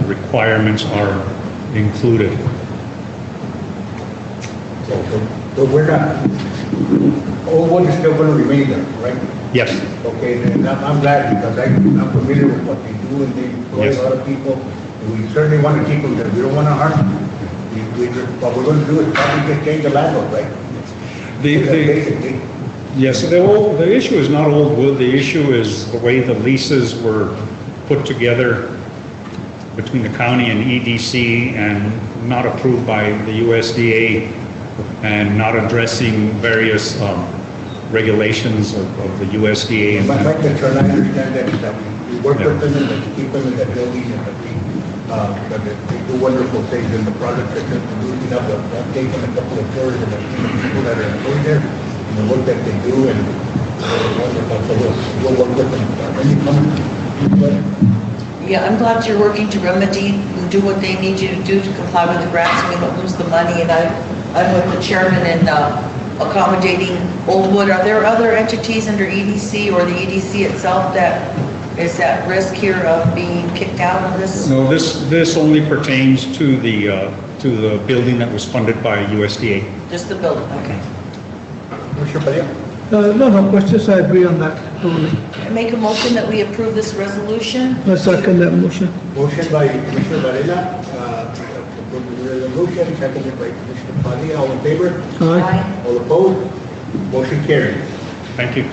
requirements are included. So we're not, Old Wood is still going to remain there, right? Yes. Okay, then I'm glad because I'm familiar with what they do and they employ Yes. a lot of people. And we certainly want to keep them there. We don't want to harm them. What we're going to do is probably just change the landlord, right? Basically. Yes, the issue is not Old Wood. The issue is the way the leases were put together between the county and EDC and not approved by the USDA and not addressing various regulations of the USDA. My concern, I understand that we work with them and we keep them in the building and that they do wonderful things in the project that they're producing up. I've taken a couple of tours and I've seen the people that are employed there and the work that they do and wonderful. So we'll work with them. Any comments? Yeah, I'm glad you're working to remedy and do what they need you to do to comply with the grants so we don't lose the money. And I'm with the chairman in accommodating Old Wood. Are there other entities under EDC or the EDC itself that is at risk here of being kicked out of this? No, this only pertains to the building that was funded by USDA. Just the building, okay. Commissioner Padilla? No questions, I agree on that totally. I make a motion that we approve this resolution. I second that motion. Motion by Commissioner Varela, approve the resolution, seconded by Commissioner Padilla. All in favor? Aye. All opposed? Motion carried. Thank you.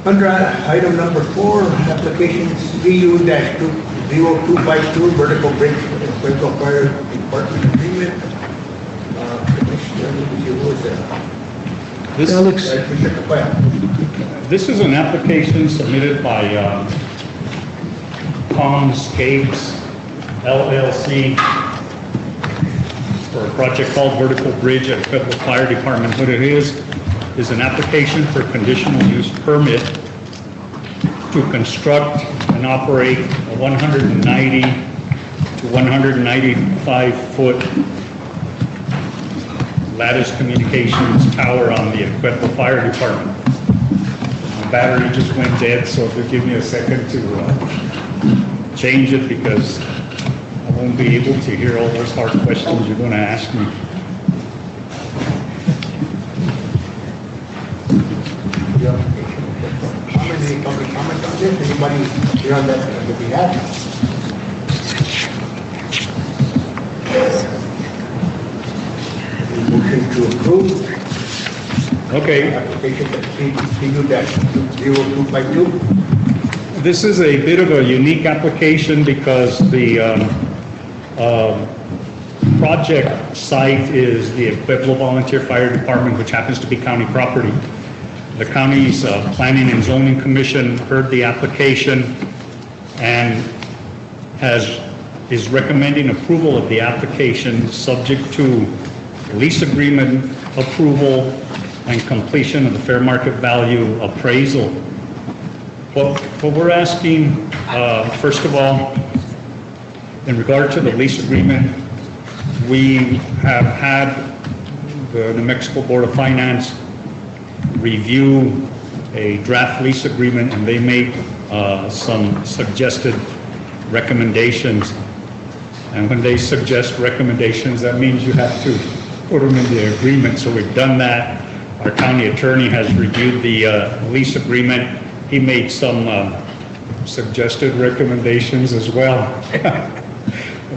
Under item number 4, application CU-0252, vertical bridge for the Pueblo Fire Department agreement. Commissioner, who is that? Alex. Commissioner Capaya. This is an application submitted by Comscapes LLC for a project called Vertical Bridge at Pueblo Fire Department. What it is an application for conditional use permit to construct and operate a 190 to 195 foot lattice communications tower on the Pueblo Fire Department. My battery just went dead, so if you give me a second to change it because I won't be able to hear all those hard questions you're going to ask me. Any public comment on this? Anybody here on that behalf? Motion to approve. Okay. Application CU-0252. This is a bit of a unique application because the project site is the Pueblo Volunteer Fire Department, which happens to be county property. The county's Planning and Zoning Commission heard the application and is recommending approval of the application subject to lease agreement approval and completion of the fair market value appraisal. What we're asking, first of all, in regard to the lease agreement, we have had the New Mexico Board of Finance review a draft lease agreement, and they made some suggested recommendations. And when they suggest recommendations, that means you have to put them in the agreement. So we've done that. Our county attorney has reviewed the lease agreement. He made some suggested recommendations as well.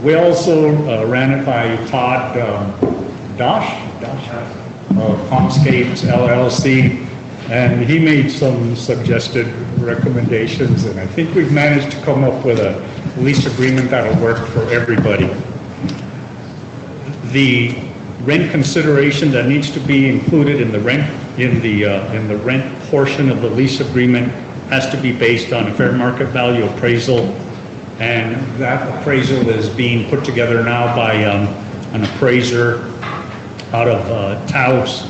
We also ran it by Todd Dosh, Comscapes LLC, and he made some suggested recommendations, and I think we've managed to come up with a lease agreement that'll work for everybody. The rent consideration that needs to be included in the rent portion of the lease agreement has to be based on a fair market value appraisal, and that appraisal is being put together now by an appraiser out of Taos.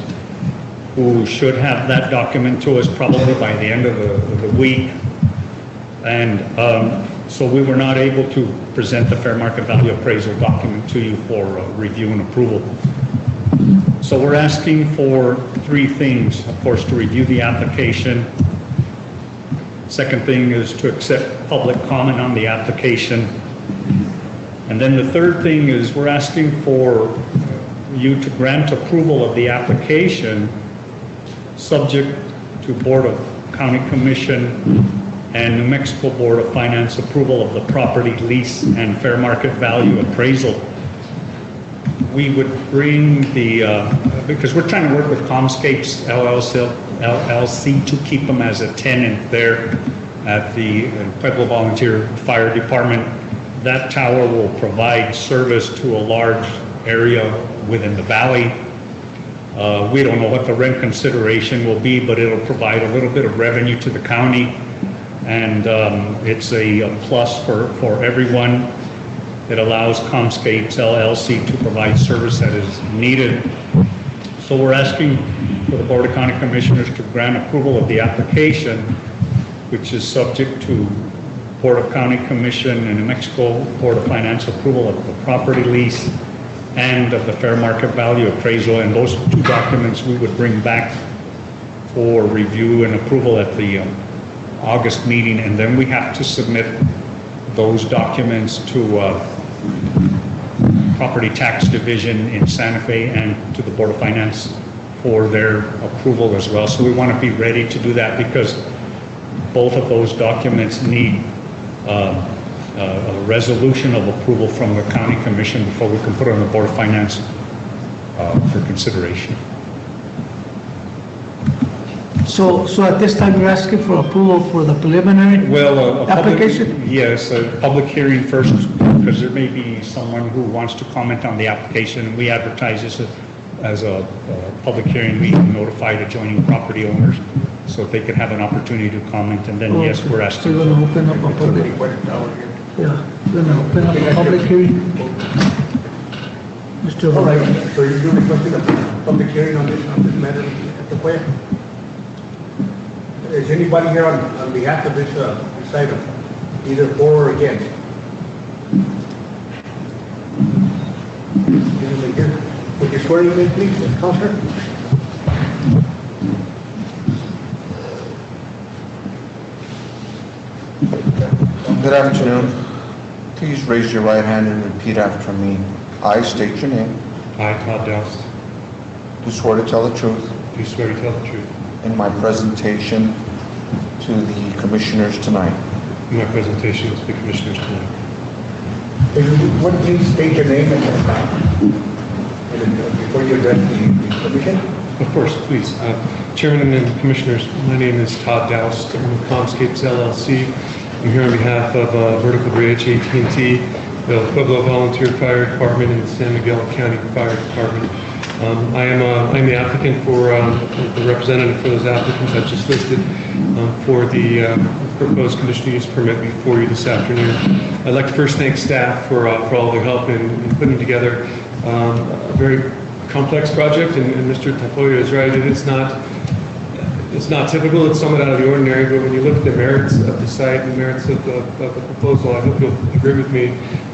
who should have that document to us probably by the end of the week. And so we were not able to present the fair market value appraisal document to you for review and approval. So we're asking for three things, of course, to review the application. Second thing is to accept public comment on the application. And then the third thing is we're asking for you to grant approval of the application subject to Board of County Commission and New Mexico Board of Finance approval of the property lease and fair market value appraisal. We would bring because we're trying to work with Comscapes LLC to keep them as a tenant there at the Pueblo Volunteer Fire Department. That tower will provide service to a large area within the valley. We don't know what the rent consideration will be, but it'll provide a little bit of revenue to the county. And it's a plus for everyone. It allows Comscapes LLC to provide service that is needed. So we're asking for the Board of County Commissioners to grant approval of the application, which is subject to Board of County Commission and New Mexico Board of Finance approval of the property lease and of the fair market value appraisal. And those two documents we would bring back for review and approval at the August meeting, and then we have to submit those documents to Property Tax Division in Santa Fe and to the Board of Finance for their approval as well. So we want to be ready to do that because both of those documents need a resolution of approval from the County Commission before we can put it on the Board of Finance for consideration. So at this time, you're asking for approval for the preliminary application? Yes, a public hearing first, because there may be someone who wants to comment on the application. We advertise this as a public hearing. We notify adjoining property owners so that they can have an opportunity to comment. And then, yes, we're asking. So we're going to open up a public, yeah, we're going to open up a public hearing. Mr. All right, so you're requesting a public hearing on this matter at the point? Is anybody here on behalf of this item, either for or against? Gentleman here, would you swear you in, please, Counselor? Good afternoon. Please raise your right hand and repeat after me. I state your name. I, Todd Doust, Do swear to tell the truth do swear to tell the truth in my presentation to the commissioners tonight. in my presentation to the commissioners tonight. If you would please state your name and before you address the commission. Of course, please. Chairman and Commissioners, my name is Todd Doust. I'm with Comscapes LLC. I'm here on behalf of Vertical Bridge, AT&T, the Pueblo Volunteer Fire Department, and the San Miguel County Fire Department. I'm the applicant for the representative for those applicants I just listed for the proposed conditional use permit before you this afternoon. I'd like to first thank staff for all their help in putting together a very complex project, and Mr. Tapoya is right. It's not typical. It's somewhat out of the ordinary. But when you look at the merits of the site and the merits of the proposal, I hope you'll agree with me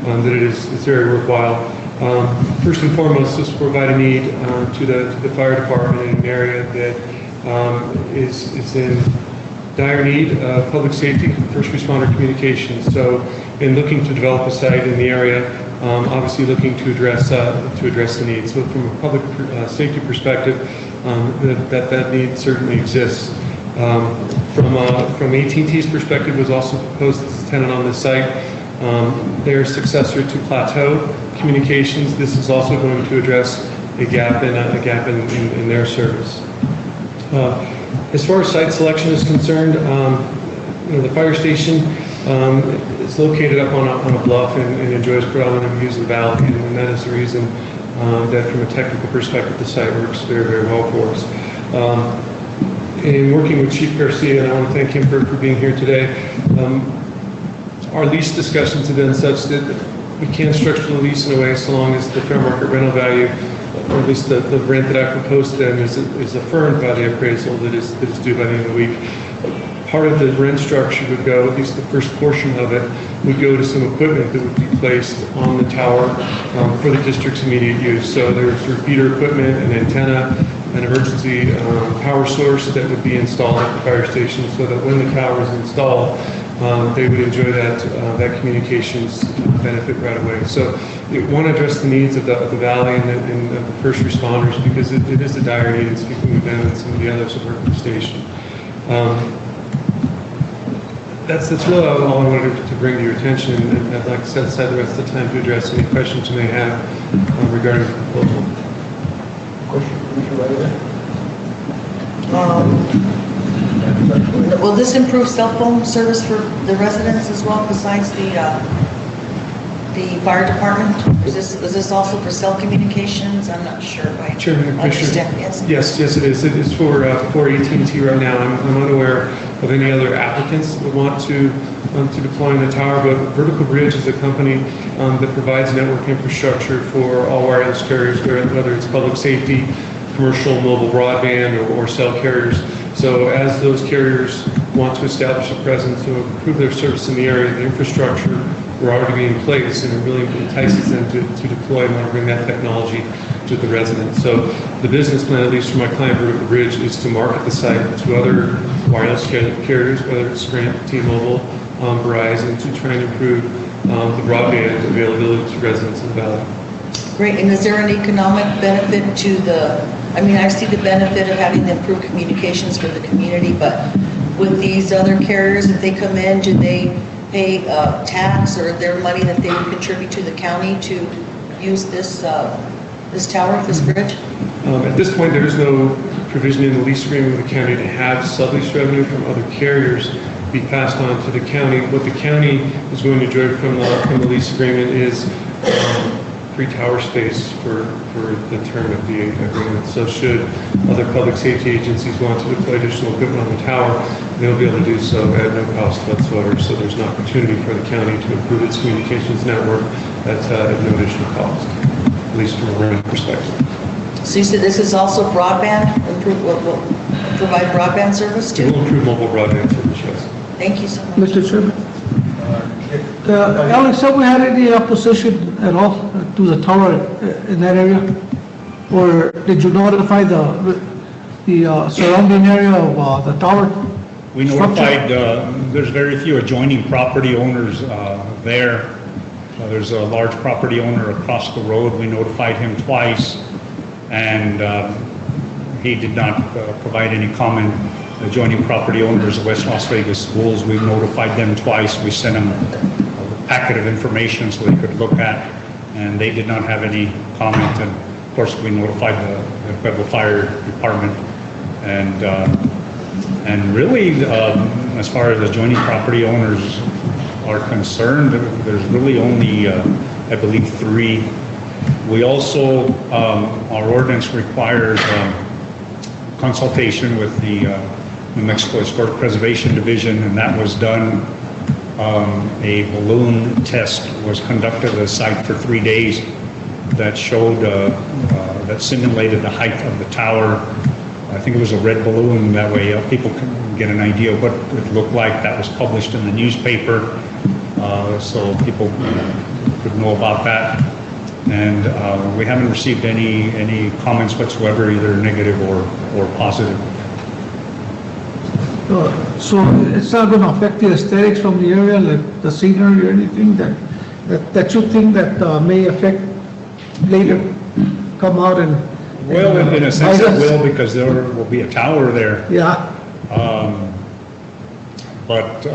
that it's very worthwhile. First and foremost, this will provide a need to the fire department in an area that is in dire need of public safety, first responder communications. So, in looking to develop a site in the area, obviously looking to address the needs. So, from a public safety perspective, that need certainly exists. From AT&T's perspective, was also proposed as a tenant on this site. Their successor to Plateau Communications. This is also going to address a gap in their service. As far as site selection is concerned, the fire station is located up on a bluff and enjoys predominant views of the valley, and that is the reason that from a technical perspective the site works very, very well for us. In working with Chief Garcia, and I want to thank him for being here today, our lease discussions have been such that we can structure the lease in a way so long as the fair market rental value or at least the rent that I proposed to them is affirmed by the appraisal that is due by the end of the week. Part of the rent structure would go, at least the first portion of it, would go to some equipment that would be placed on the tower for the district's immediate use. So there's repeater equipment, an antenna, an emergency power source that would be installed at the fire station so that when the tower is installed, they would enjoy that communications benefit right away. So it want to address the needs of the valley and of the first responders because it is a dire need, and speaking with them and some of the others who work at the station. That's really all I wanted to bring to your attention, and I'd like to set aside the rest of the time to address any questions you may have regarding the proposal. Question, Commissioner Reyes? Will this improve cell phone service for the residents as well, besides the fire department? Is this also for cell communications? I'm not sure if I Chairman, understand. Yes, it is. It is for AT&T right now. I'm unaware of any other applicants that want to deploy in the tower, but Vertical Bridge is a company that provides network infrastructure for all wireless carriers, whether it's public safety, commercial mobile broadband, or cell carriers. So as those carriers want to establish a presence to improve their service in the area, the infrastructure will already be in place, and it really entices them to deploy and want to bring that technology to the residents. So the business plan, at least for my client Vertical Bridge, is to market the site to other wireless carriers, whether it's Sprint, T-Mobile, Verizon, to try and improve the broadband availability to residents in the valley. Great, and is there an economic benefit to I see the benefit of having the improved communications for the community, but with these other carriers, if they come in, do they pay tax or their money that they would contribute to the county to use this tower, this bridge? At this point, there is no provision in the lease agreement with the county to have sublease revenue from other carriers be passed on to the county. What the county is going to enjoy from the lease agreement is free tower space for the term of the agreement. So should other public safety agencies want to deploy additional equipment on the tower, they'll be able to do so at no cost whatsoever. So there's an opportunity for the county to improve its communications network at no additional cost, at least from a revenue perspective. So you said this is also broadband, will provide broadband service too? It will improve mobile broadband service, yes. Thank you so much. Mr. Chairman. Alex, have we had any opposition at all to the tower in that area? Or did you notify the surrounding area of the tower? We notified, there's very few adjoining property owners there. There's a large property owner across the road. We notified him twice, and he did not provide any comment. Adjoining property owners of West Las Vegas schools, we notified them twice. We sent them a packet of information so they could look at, and they did not have any comment. And of course, we notified the Pueblo Fire Department. And really, as far as adjoining property owners are concerned, there's really only, I believe, 3. We also, our ordinance requires consultation with the New Mexico Historic Preservation Division, and that was done. A balloon test was conducted at the site for 3 days that showed, that simulated the height of the tower. I think it was a red balloon, that way people can get an idea of what it looked like. That was published in the newspaper, so people could know about that. And we haven't received any comments whatsoever, either negative or positive. So it's not going to affect the aesthetics from the area, like the scenery or anything that you think that may affect later, come out and... Well, in a sense it will, because there will be a tower there. Yeah. But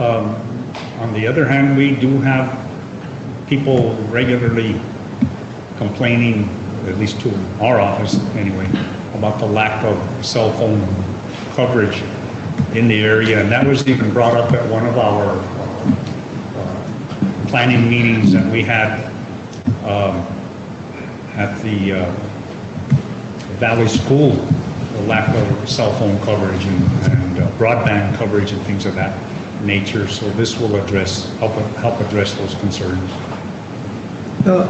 on the other hand, we do have people regularly complaining, at least to our office anyway, about the lack of cell phone coverage in the area, and that was even brought up at one of our planning meetings that we had at the Valley School, the lack of cell phone coverage and broadband coverage and things of that nature. So this will help address those concerns.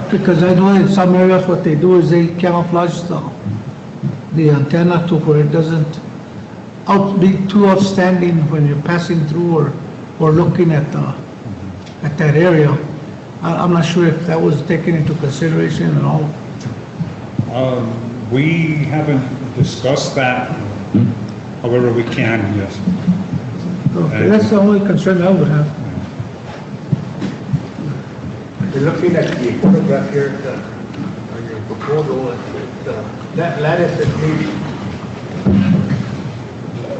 Because I know in some areas what they do is they camouflage the antenna to where it doesn't be too outstanding when you're passing through or looking at that area. I'm not sure if that was taken into consideration at all. We haven't discussed that. However, we can, yes. Okay, that's the only concern I would have. You're looking at the photograph here, on your proposal, that lattice is maybe,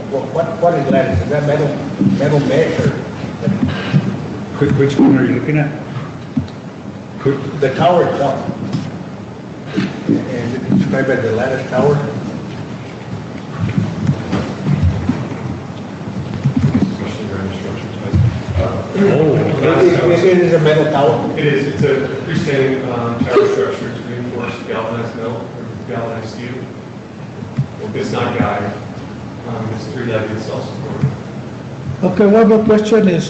what is lattice? Is that metal mesh or? Which one are you looking at? The tower itself. And it's described as the lattice tower. It is a metal tower? It is. It's a freestanding tower structure. It's reinforced galvanized metal, or galvanized steel. It's not guide. It's three-legged self-supporting. Okay, one more question is,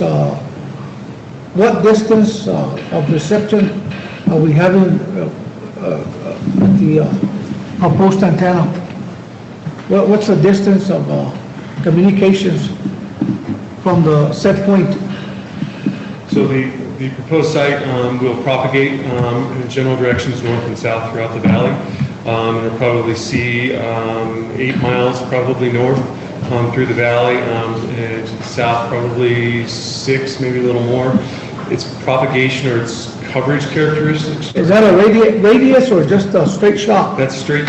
what distance of reception are we having at the proposed antenna? What's the distance of communications from the set point? So the proposed site will propagate in general directions north and south throughout the valley. You'll probably see 8 miles probably north through the valley, and to the south probably 6, maybe a little more. Its propagation or its coverage characteristics. Is that a radius or just a straight shot? That's straight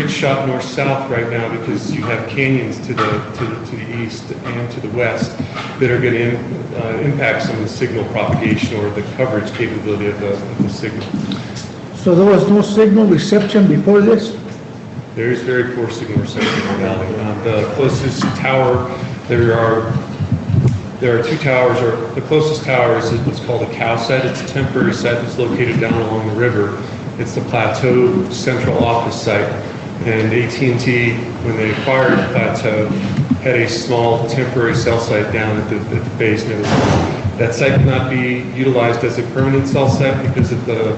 shot north-south right now because you have canyons to the east and to the west that are going to impact some of the signal propagation or the coverage capability of the signal. So there was no signal reception before this? There is very poor signal reception in the valley. The closest tower, there are 2 towers, or the closest tower is what's called a cow site. It's a temporary site that's located down along the river. It's the Plateau Central Office site. And AT&T, when they acquired Plateau, had a small temporary cell site down at the base near the river. That site cannot be utilized as a permanent cell site because of the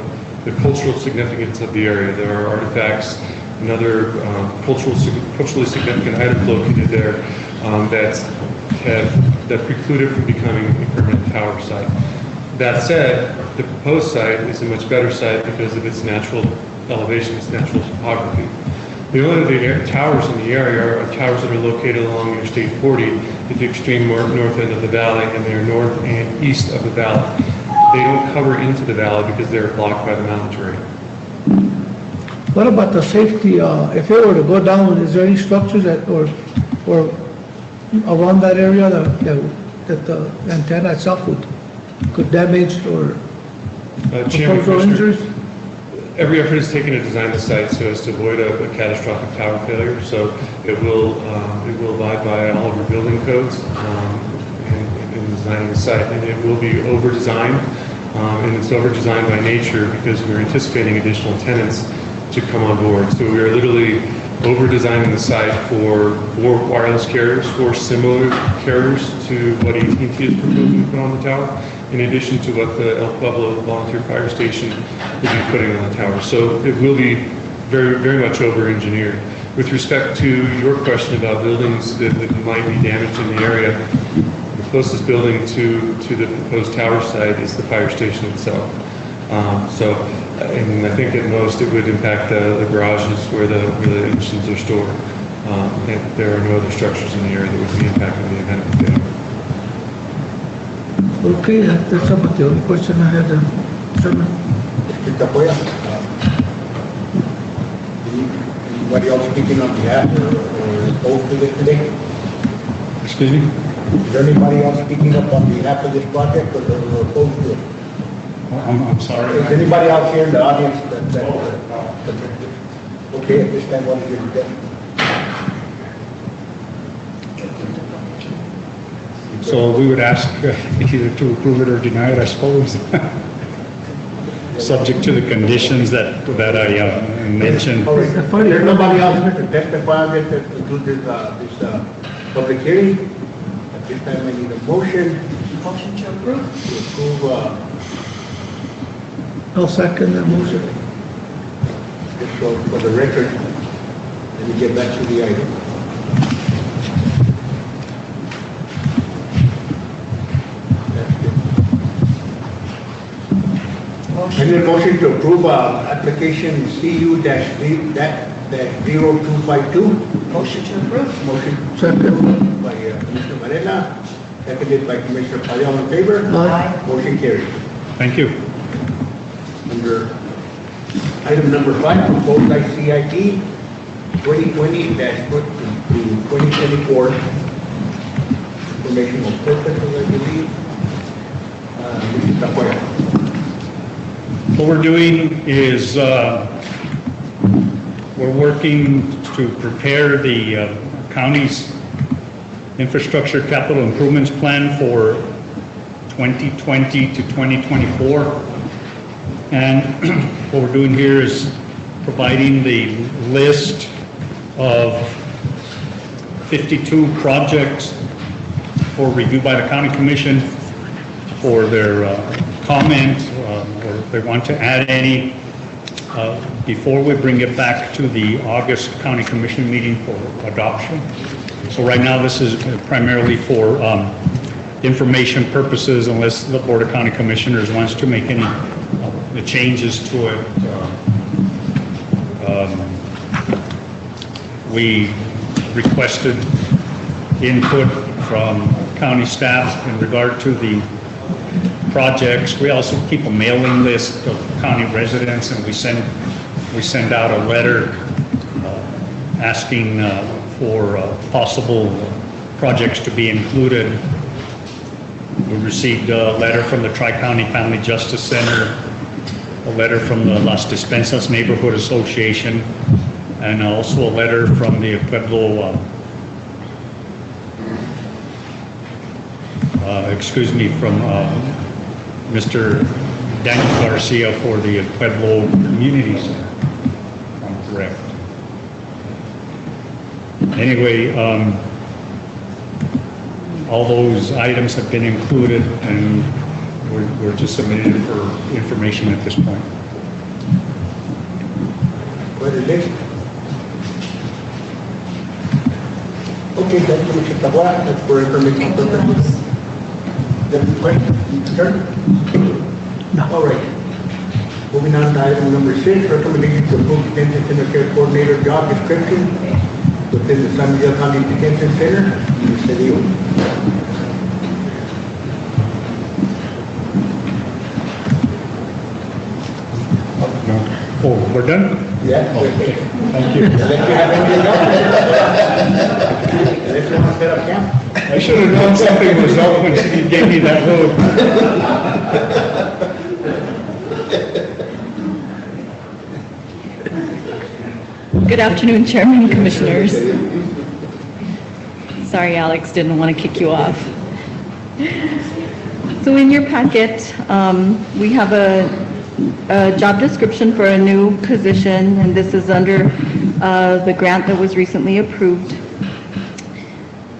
cultural significance of the area. There are artifacts and other culturally significant items located there that preclude it from becoming a permanent tower site. That said, the proposed site is a much better site because of its natural elevation, its natural topography. The only other towers in the area are towers that are located along Interstate 40 at the extreme north end of the valley, and they are north and east of the valley. They don't cover into the valley because they're blocked by the mountain terrain. What about the safety? If it were to go down, is there any structures that or around that area that the antenna itself could damage or cause or injuries? Every effort is taken to design the site so as to avoid a catastrophic tower failure. So it will abide by all of your building codes in designing the site, and it will be over-designed, and it's over-designed by nature because we're anticipating additional tenants to come on board. So we are literally over-designing the site for wireless carriers, for similar carriers to what AT&T is proposing to put on the tower, in addition to what the El Pueblo Volunteer Fire Station will be putting on the tower. So it will be very, very much over-engineered. With respect to your question about buildings that might be damaged in the area, the closest building to the proposed tower site is the fire station itself. And I think at most it would impact the garages where the engines are stored. And there are no other structures in the area that would be impacted in the event of failure. Okay, that's about the only question I had, Chairman. Anybody else speaking on behalf or opposed to this today? Excuse me? Is there anybody else speaking up on behalf of this project or opposed to it? I'm sorry. Is anybody else here in the audience okay, at this time, what is your intent? So we would ask either to approve it or deny it, I suppose. Subject to the conditions that I mentioned. There's nobody else here to testify on this that concludes this public hearing. At this time, I need a motion. Motion to approve. To approve I'll second the motion. Just for the record, let me get back to the item. I need a motion to approve application CU-0252. Motion to approve. Motion Second. by Commissioner Varela, seconded by Commissioner Patel. In favor? Aye. Motion carries. Thank you. Under item number 5, proposed ICIP 2020-2024, informational purposes, I believe. Mr. Tapuera. What we're doing is we're working to prepare the county's infrastructure capital improvements plan for 2020 to 2024. And what we're doing here is providing the list of 52 projects for review by the county commission for their comment, or if they want to add any, before we bring it back to the August county commission meeting for adoption. So right now, this is primarily for information purposes, unless the Board of County Commissioners wants to make any changes to it. We requested input from county staff in regard to the projects. We also keep a mailing list of county residents, and we send out a letter asking for possible projects to be included. We received a letter from the Tri-County Family Justice Center, a letter from the Las Despensas Neighborhood Association, and also a letter from the Pueblo, from Mr. Daniel Garcia for the Pueblo Community Center, if I'm correct. Anyway, all those items have been included, and we're just submitting it for information at this point. Quite a list. Okay, thank you, Mr. Taboada. That's for information purposes. Any questions? Turn? No. All right. Moving on to item number 6, recommendation to approve detention center care coordinator job description within the San Miguel County Detention Center. Mr. Dio. Oh, we're done? Yeah. Okay. Thank you. Unless you have anything else. Unless you want to set up camp. I should have known something was up when you gave me that load. Good afternoon, Chairman, Commissioners. Sorry, Alex, didn't want to kick you off. So in your packet, we have a job description for a new position, and this is under the grant that was recently approved.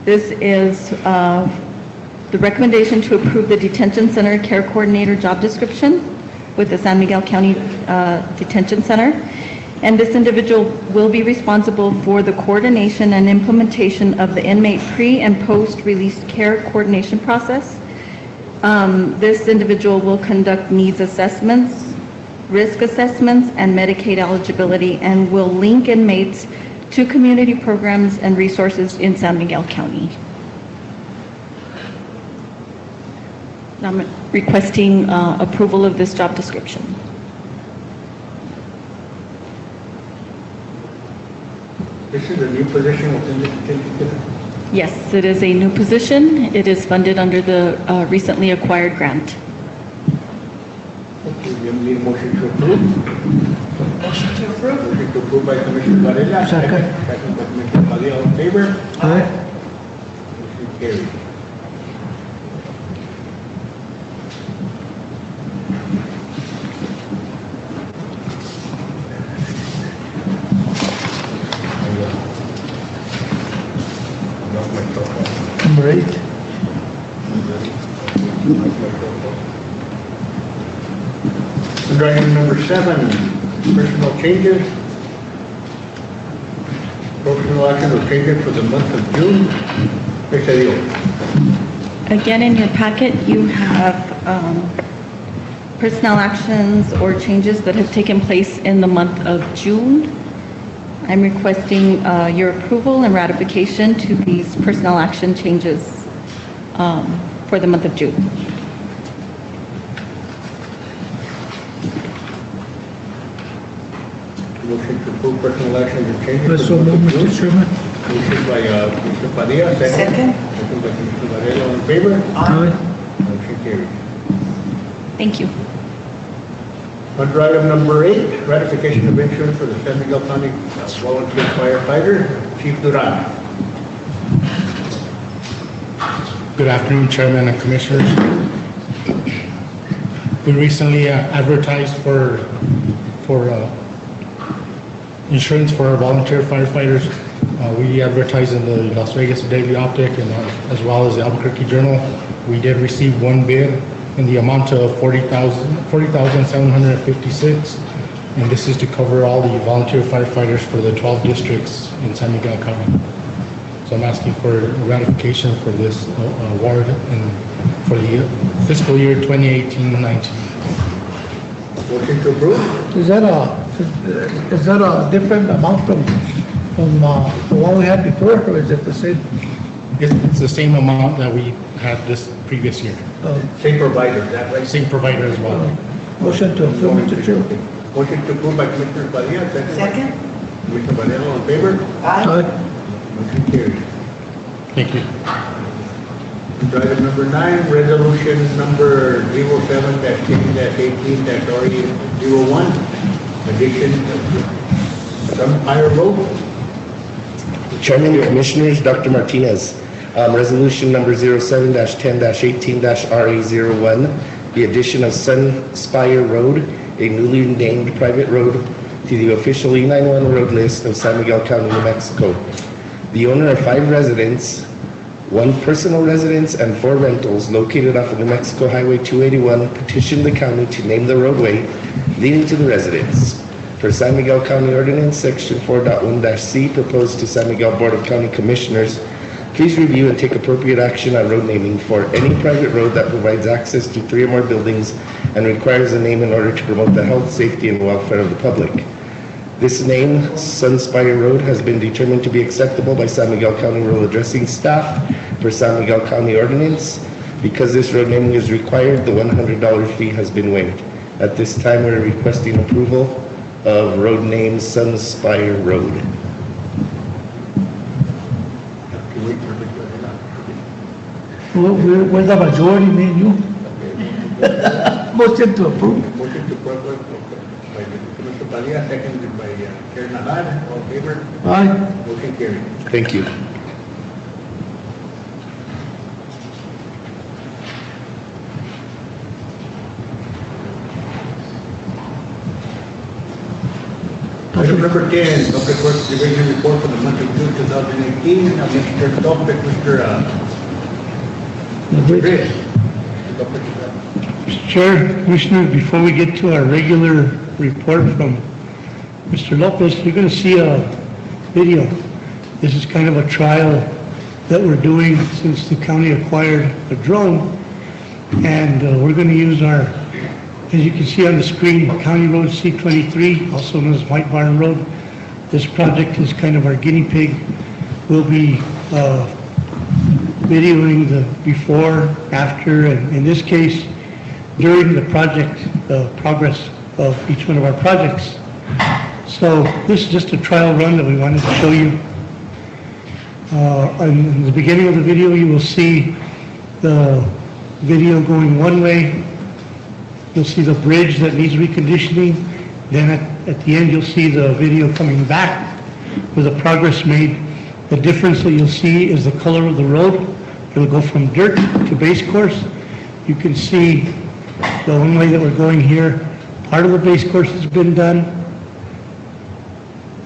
This is the recommendation to approve the Detention Center Care Coordinator job description with the San Miguel County Detention Center. And this individual will be responsible for the coordination and implementation of the inmate pre- and post-release care coordination process. This individual will conduct needs assessments, risk assessments, and Medicaid eligibility, and will link inmates to community programs and resources in San Miguel County. I'm requesting approval of this job description. This is a new position within the detention center. Yes, it is a new position. It is funded under the recently acquired grant. Okay, we need a motion to approve. Motion to approve. Motion to approve by Commissioner Varela. Second. Second by Commissioner Padilla. All in favor? Aye. Motion carried. Number 8. Agenda item number 7, personal changes. Personal action or changes for the month of June. Excedió. Again, in your packet, you have personnel actions or changes that have taken place in the month of June. I'm requesting your approval and ratification to these personnel action changes for the month of June. Motion to approve personal action or changes. Yes, for so the month moved, of Mr. June. Chairman. Motion by Mr. Padilla, second. Second. Second by Mr. Varela, all in favor? Aye. Motion carried. Thank you. Under item number 8, ratification of insurance for the San Miguel County volunteer firefighter, Chief Duran. Good afternoon, Chairman and Commissioners. We recently advertised for insurance for our volunteer firefighters. We advertised in the Las Vegas Daily Optic and as well as the Albuquerque Journal. We did receive one bid in the amount of $40,756, and this is to cover all the volunteer firefighters for the 12 districts in San Miguel County. So I'm asking for ratification for this award and for the fiscal year 2018-19. Motion to approve. Is that a different amount from the one we had before, or is it the same? It's the same amount that we had this previous year. Same provider, is that right? Same provider as well. Motion to approve, Mr. Chairman. Motion to approve by Commissioner Padilla, second. Second. Commissioner Varela, all in favor? Aye. Motion carried. Thank you. Under item number 9, resolution number 07-10-18-RE01, addition to Sunfire Road. Chairman, Commissioners, Dr. Martinez. Resolution number 07-10-18-RE01, the addition of Sunspire Road, a newly named private road, to the official E91 road list of San Miguel County, New Mexico. The owner of 5 residents, 1 personal residence, and 4 rentals located off of New Mexico Highway 281 petitioned the county to name the roadway leading to the residence. For San Miguel County Ordinance, Section 4.1-C, proposed to San Miguel Board of County Commissioners, please review and take appropriate action on road naming for any private road that provides access to 3 or more buildings and requires a name in order to promote the health, safety, and welfare of the public. This name, Sunspire Road, has been determined to be acceptable by San Miguel County Rural Addressing staff for San Miguel County Ordinance. Because this road naming is required, the $100 fee has been waived. At this time, we're requesting approval of road name Sunspire Road. We're the majority, me and you. Motion to approve. Motion to approve by Commissioner Padilla, seconded by Chair Nahar, all in favor? Aye. Motion carried. Thank you. Item number 10, Public Works Division report for the month of June 2018. Mr. Topic, Mr. Reyes. Mr. Chair, Commissioners, before we get to our regular report from Mr. Lopez, you're going to see a video. This is kind of a trial that we're doing since the county acquired a drone. And we're going to use our, as you can see on the screen, County Road C-23, also known as White Barn Road. This project is kind of our guinea pig. We'll be videoing the before, after, and in this case, during the project, the progress of each one of our projects. So this is just a trial run that we wanted to show you. In the beginning of the video, you will see the video going one way. You'll see the bridge that needs reconditioning. Then at the end, you'll see the video coming back with the progress made. The difference that you'll see is the color of the road. It'll go from dirt to base course. You can see the one way that we're going here, part of the base course has been done.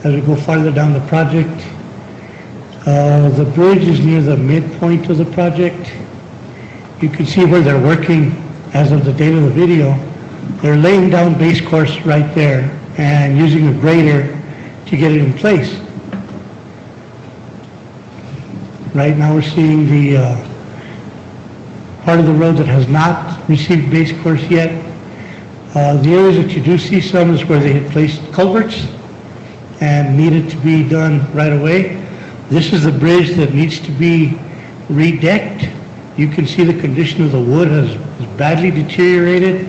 As we go farther down the project, the bridge is near the midpoint of the project. You can see where they're working as of the date of the video. they're laying down base course right there and using a grader to get it in place. Right now, we're seeing the part of the road that has not received base course yet. The areas that you do see some is where they had placed culverts and needed to be done right away. This is the bridge that needs to be redecked. You can see the condition of the wood has badly deteriorated.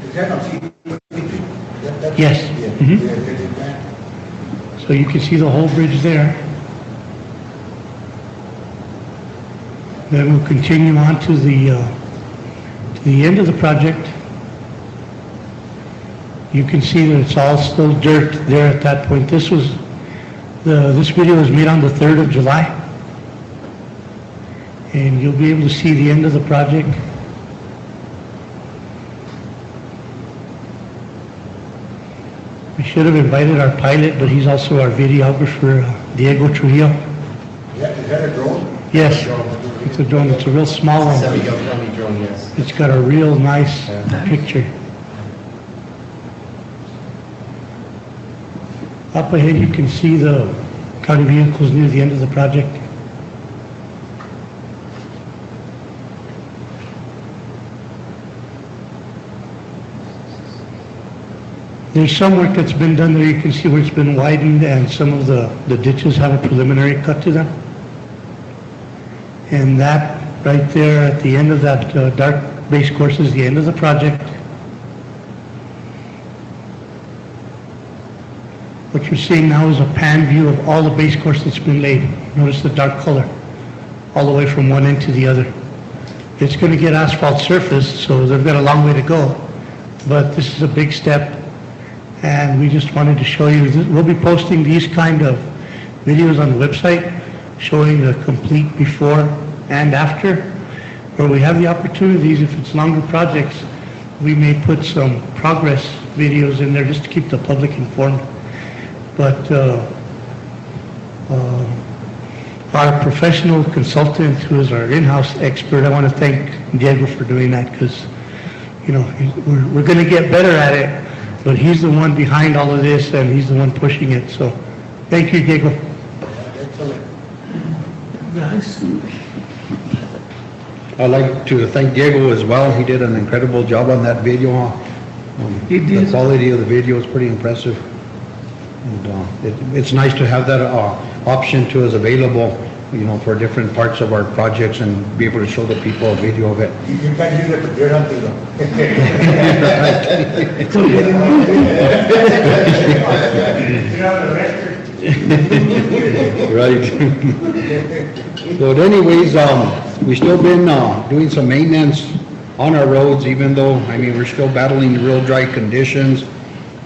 Is that on C? Yes. Mhm. So you can see the whole bridge there. Then we'll continue on to the end of the project. You can see that it's all still dirt there at that point. This video was made on the 3rd of July. And you'll be able to see the end of the project. We should have invited our pilot, but he's also our videographer, Diego Trujillo. Is that a drone? Yes, it's a drone. It's a real small one. San Miguel County drone, yes. It's got a real nice picture. Up ahead, you can see the county vehicles near the end of the project. There's some work that's been done there. You can see where it's been widened and some of the ditches have a preliminary cut to them. And that right there at the end of that dark base course is the end of the project. What you're seeing now is a pan view of all the base course that's been laid. Notice the dark color, all the way from one end to the other. It's going to get asphalt surface, so they've got a long way to go. But this is a big step, and we just wanted to show you. We'll be posting these kind of videos on the website, showing the complete before and after. Where we have the opportunities, if it's longer projects, we may put some progress videos in there just to keep the public informed. But our professional consultant, who is our in-house expert, I want to thank Diego for doing that, because, you know, we're going to get better at it, but he's the one behind all of this, and he's the one pushing it. So, thank you, Diego. Guys, I'd like to thank Diego as well. He did an incredible job on that video. He did. The quality of the video is pretty impressive. And it's nice to have that option to us available, you know, for different parts of our projects and be able to show the people a video of it. You can't use it for deer hunting though. Right. But anyways, we still been doing some maintenance on our roads, even though, I mean, we're still battling real dry conditions.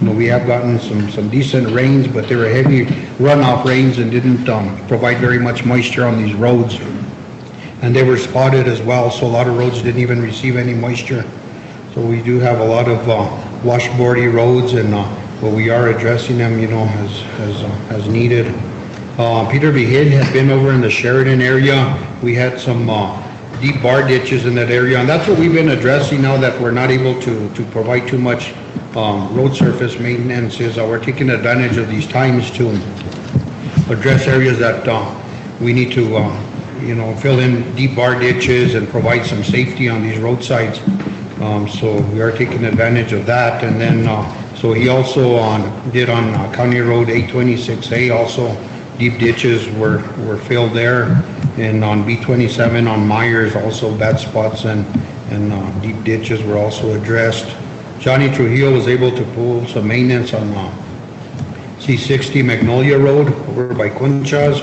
You know, we have gotten some decent rains, but they were heavy runoff rains and didn't provide very much moisture on these roads. And they were spotted as well, so a lot of roads didn't even receive any moisture. So we do have a lot of washboardy roads, and but we are addressing them, you know, as needed. Peter Vihid had been over in the Sheridan area. We had some deep bar ditches in that area, and that's what we've been addressing now that we're not able to provide too much road surface maintenance. Is we're taking advantage of these times to address areas that we need to you know, fill in deep bar ditches and provide some safety on these roadsides. So we are taking advantage of that. And then so he also did on County Road 826A also, deep ditches were filled there. And on B27 on Myers also, bad spots and deep ditches were also addressed. Johnny Trujillo was able to pull some maintenance on C60 Magnolia Road over by Conchas,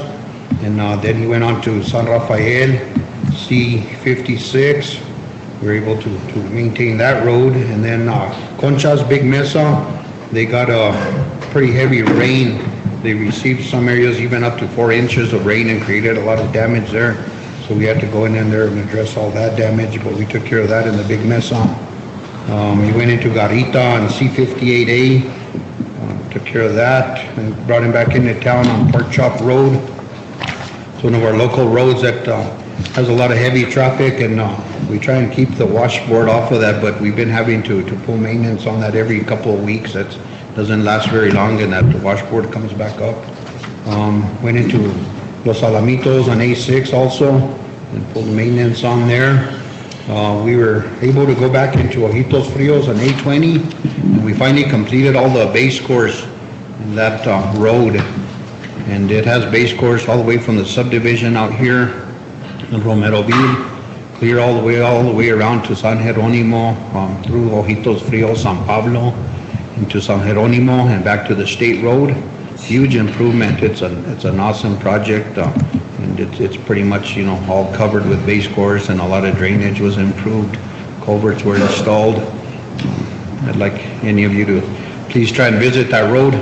and then he went on to San Rafael, C56. We were able to maintain that road, and then Conchas Big Mesa, they got a pretty heavy rain. They received some areas even up to 4 inches of rain and created a lot of damage there. So we had to go in there and address all that damage, but we took care of that in the Big Mesa. He went into Garita on C58A, took care of that, and brought him back into town on Pork Chop Road. It's one of our local roads that has a lot of heavy traffic, and We try and keep the washboard off of that, but we've been having to pull maintenance on that every couple of weeks. That doesn't last very long, and that the washboard comes back up. Went into Los Alamitos on A6 also, and pulled maintenance on there. We were able to go back into Ojitos Frios on A20, and we finally completed all the base course in that road. And it has base course all the way from the subdivision out here in Romeroville, clear all the way around to San Jeronimo, through Ojitos Frios, San Pablo, into San Jeronimo, and back to the state road. Huge improvement. It's an awesome project, and it's pretty much, you know, all covered with base course, and a lot of drainage was improved. Culverts were installed. I'd like any of you to please try and visit that road.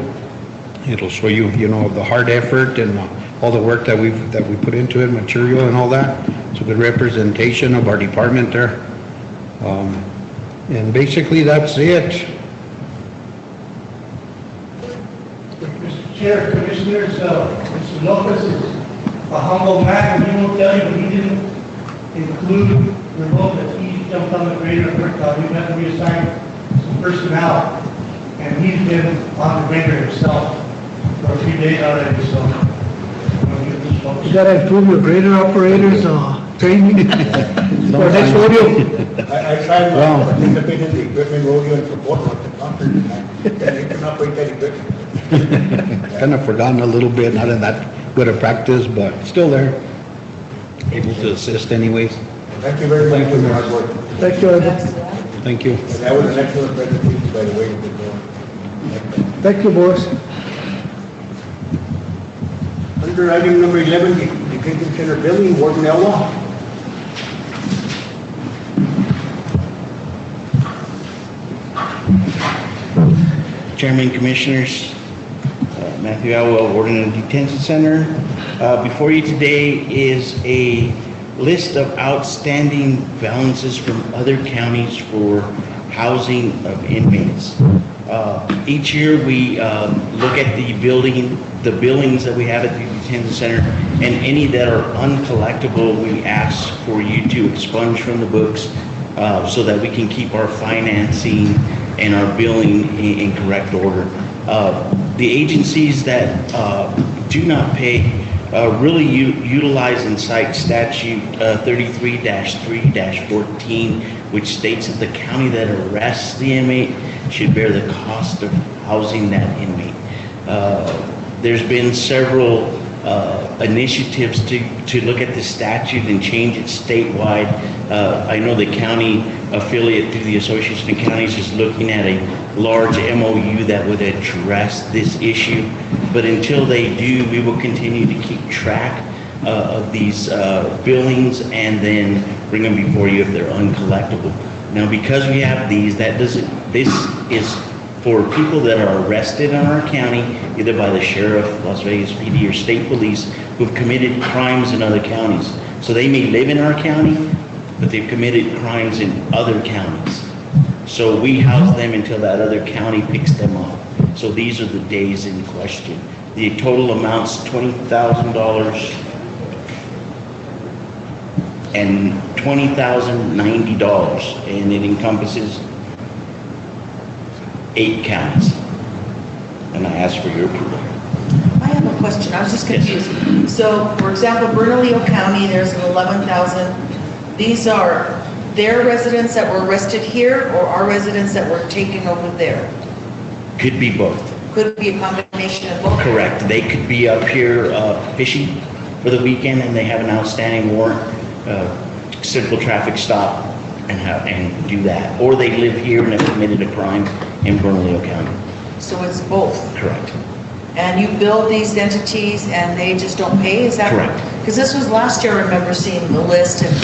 It'll show you, you know, the hard effort and all the work that we put into it, material and all that. It's a good representation of our department there. And basically that's it. Mr. Chair, Commissioners, Mr. Lopez is a humble man, and he will tell you he didn't include the vote that he jumped on the grader and worked out. We've had to reassign some personnel, and he's been on the grader himself for a few days already, so. You gotta improve your grader operators, training for next rodeo. I tried to participate in the equipment rodeo and support what the conference, and they can operate that equipment. Kind of forgotten a little bit, not in that good a practice, but still there. Able to assist anyways. Thank you very much for your hard work. Thank you, Evan. Thank you. And that was an excellent presentation, by the way. Thank you, Boris. Under item number 11, the detention center building, Warden Elwa. Chairman, Commissioners, Matthew Elwell, Warden of Detention Center. Before you today is a list of outstanding balances from other counties for housing of inmates. Each year we look at the billings that we have at the detention center, and any that are uncollectible, we ask for you to expunge from the books so that we can keep our financing and our billing in correct order. The agencies that do not pay really utilize and cite statute 33-3-14, which states that the county that arrests the inmate should bear the cost of housing that inmate. There's been several initiatives to look at the statute and change it statewide. I know the county affiliate through the Association of Counties is looking at a large MOU that would address this issue. But until they do, we will continue to keep track of these billings and then bring them before you if they're uncollectible. Now, because we have these, this is for people that are arrested in our county, either by the sheriff, Las Vegas PD, or state police, who've committed crimes in other counties. So they may live in our county, but they've committed crimes in other counties. So we house them until that other county picks them up. So these are the days in question. The total amount's $20,000 and $20,090, and it encompasses 8 counties. And I ask for your approval. I have a question, I was just confused. So, for example, Bernalillo County, there's an 11,000. These are their residents that were arrested here, or our residents that were taken over there? Could be both. Could be a combination of both? Correct. They could be up here fishing for the weekend and they have an outstanding warrant, simple traffic stop, and do that. Or they live here and have committed a crime in Bernalillo County. So it's both? Correct. And you build these entities and they just don't pay, is that? Correct. Because this was last year, I remember seeing the list, and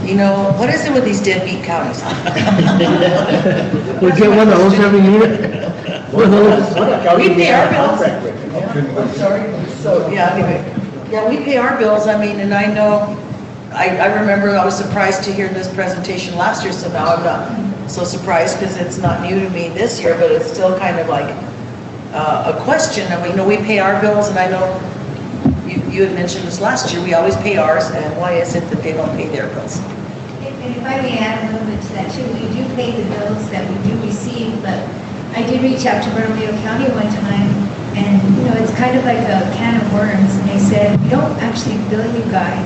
you know, what is it with these deadbeat counties? We get one of those every year. We pay our bills. I'm sorry. So, yeah, anyway. Yeah, we pay our bills, I mean, and I know, I remember I was surprised to hear this presentation last year, so now I'm not so surprised because it's not new to me this year, but it's still kind of like a question. I mean, we pay our bills, and I know you had mentioned this last year, we always pay ours, and why is it that they don't pay their bills? It if I may add a little bit to that too, we do pay the bills that we do receive, but I did reach out to Bernalillo County one time, and, you know, it's kind of like a can of worms, and they said, we don't actually bill you guys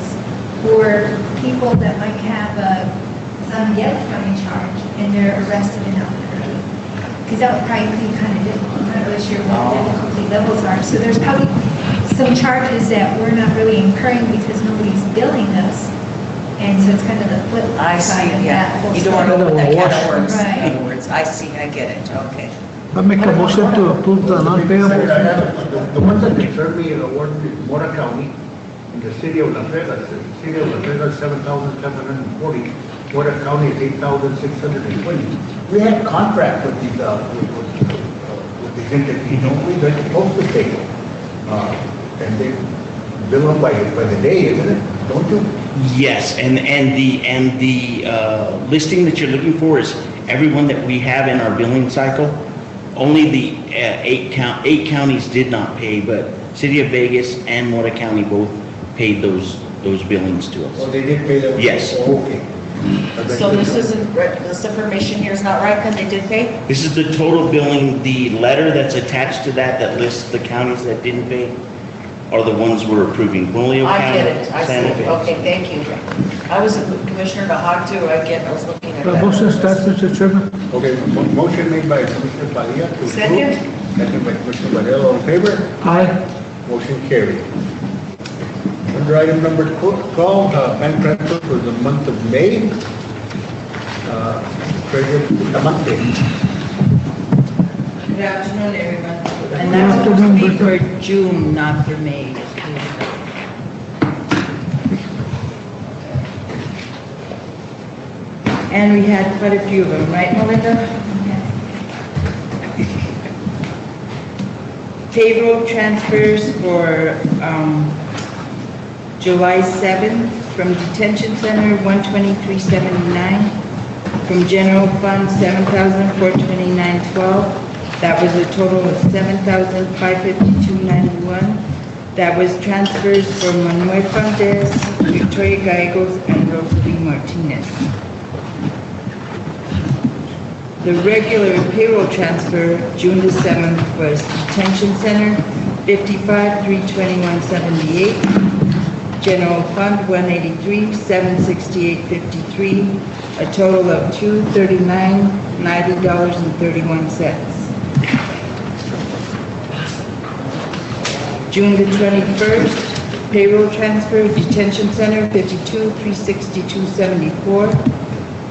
for people that might have a Yellow County charge, and they're arrested in Albuquerque. Because that would probably be kind of difficult, I'm not really sure what the difficulty levels are, so there's probably some charges that we're not really incurring because nobody's billing us. And so it's kind of the flip I side see, of yeah. that. whole You don't want to story. open that can of worms, in Right. other words. I see, I get it, okay. I make a motion to approve the non-payable. The ones that concern me are the one in Mora County, in the city of Las Vegas. The city of Las Vegas, 7,740. Mora County is 8,620. We had contract with these, with these entities, don't we? They're supposed to pay. And they bill them by the day, isn't it? Don't you? Yes, and the listing that you're looking for is everyone that we have in our billing cycle. Only the eight counties did not pay, but City of Vegas and Mora County both paid those billings to us. Oh, they did pay them? Yes. Oh, okay. So this information here is not right because they did pay? This is the total billing. The letter that's attached to that lists the counties that didn't pay are the ones we're approving. Bernalillo I County, get it, I see Santa it, Fe. okay, thank you. I was Commissioner Nahad too, I was looking at The that. motion starts, Mr. Chairman. Okay, motion made by Commissioner Padilla to approve. Second. Second by Commissioner Varela, all in favor? Aye. Motion carried. Under item number 12, bank transfer for the month of May. Treasurer Bustamante. Good afternoon, everyone. And Good that's supposed to be afternoon, for June, not for May. And we had quite a few of them, right, Melinda? Payroll transfers for July 7th, from detention center, 123.79. From general fund, 7,429.12. That was a total of 7,552.91. That was transfers from Manuel Fuentes, Victoria Gallegos, and Rosalie Martinez. The regular payroll transfer, June the 7th, was detention center, 55,321.78. General fund, 183,768.53. A total of $239.90.31. June the 21st, payroll transfer, detention center, 52,362.74.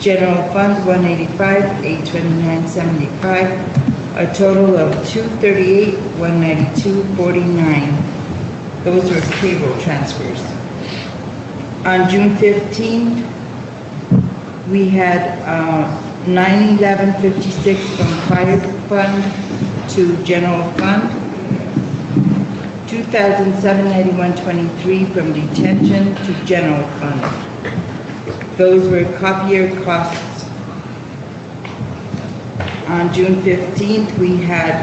General fund, 185,829.75. A total of $238,192.49. Those were payroll transfers. On June 15th, we had 911.56 from fire fund to general fund, 2,791.23 from detention to general fund. Those were copier costs. On June 15th, we had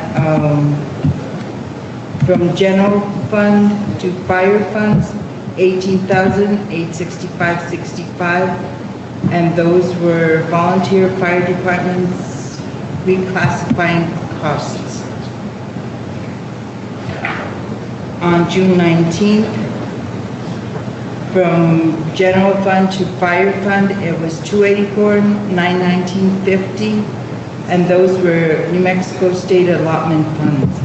from general fund to fire funds, 18,865.65, and those were volunteer fire departments reclassifying costs. On June 19th, from general fund to fire fund, it was 284,919.50, and those were New Mexico State allotment funds.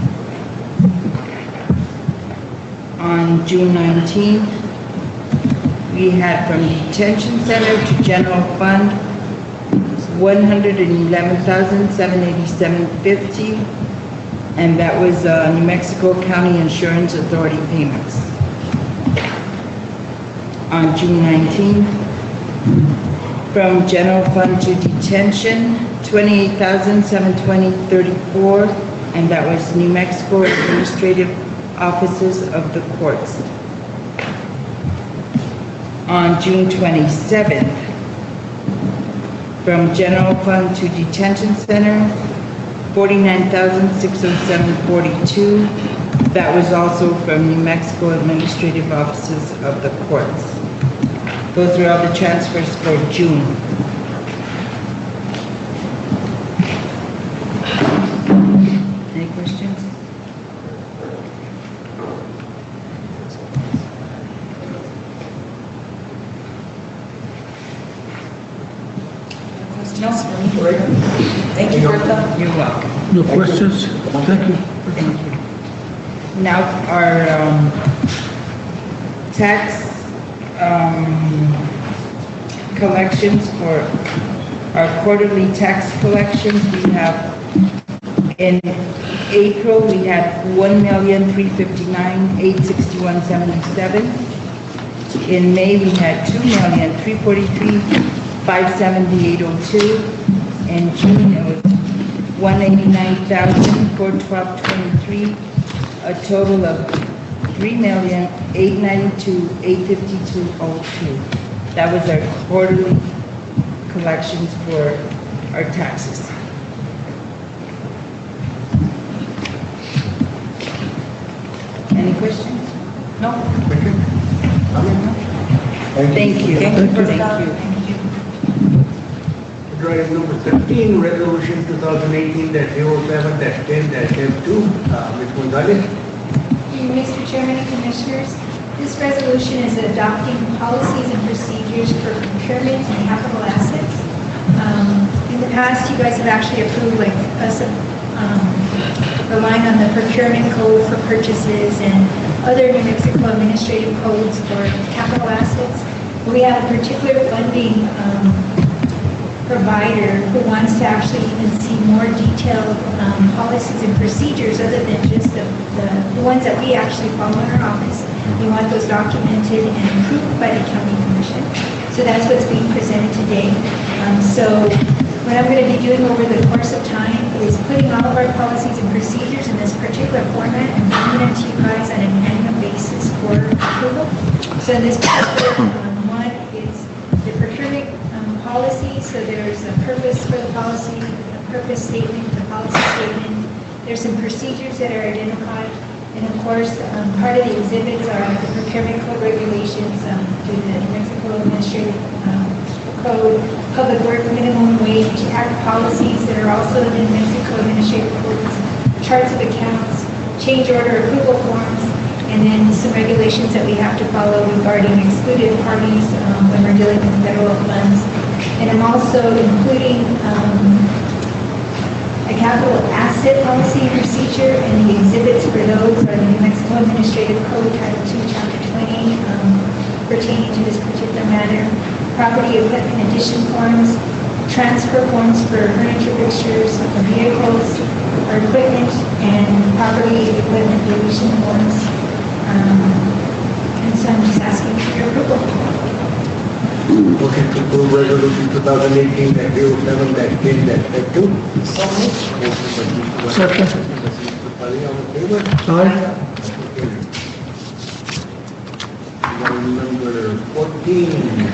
On June 19th, we had from detention center to general fund, 111,787.50, and that was New Mexico County Insurance Authority payments. On June 19th, from general fund to detention, 28,720.34, and that was New Mexico Administrative Offices of the Courts. On June 27th, from general fund to detention center, 49,607.42. That was also from New Mexico Administrative Offices of the Courts. Those are all the transfers for June. No, Thank you, Bertha. you're welcome. No questions? Thank you. Now, our tax collections for our quarterly tax collections, we have, in April, we had 1,359,861.77. In May, we had 2,343,578.02. In June, it was 189,412.23, a total of 3,892,852.02. That was our quarterly collections for our taxes. Any questions? No? Thank you. Thank you. Thank you. Item number 13, resolution 2018-07-10-F2. Ms. Gonzalez. Mr. Chairman and Commissioners, this resolution is adopting policies and procedures for procurement and capital assets. In the past, you guys have actually approved us relying on the procurement code for purchases and other New Mexico administrative codes for capital assets. We have a particular funding provider who wants to actually even see more detailed policies and procedures other than just the ones that we actually follow in our office. We want those documented and approved by the county commission. So that's what's being presented today. So what I'm going to be doing over the course of time is putting all of our policies and procedures in this particular format and bringing them to you guys on an annual basis for approval. So in this particular one is the procurement policy. So there's a purpose for the policy, a purpose statement, the policy statement. There's some procedures that are identified. And of course, part of the exhibits are the procurement code regulations through the New Mexico Administrative Code, Public Work Minimum Wage Act policies that are also in the New Mexico Administrative Codes, charts of accounts, change order approval forms, and then some regulations that we have to follow regarding excluded parties when we're dealing with federal funds. And I'm also including a capital asset policy and procedure, and the exhibits for those are the New Mexico Administrative Code, Title 2, Chapter 20, pertaining to this particular matter, property equipment addition forms, transfer forms for furniture, fixtures, vehicles, or equipment, and property equipment deletion forms. And so I'm just asking for your approval. Motion to approve resolution 2018-07-10-F2. Second. All in favor? Aye. Item number 14,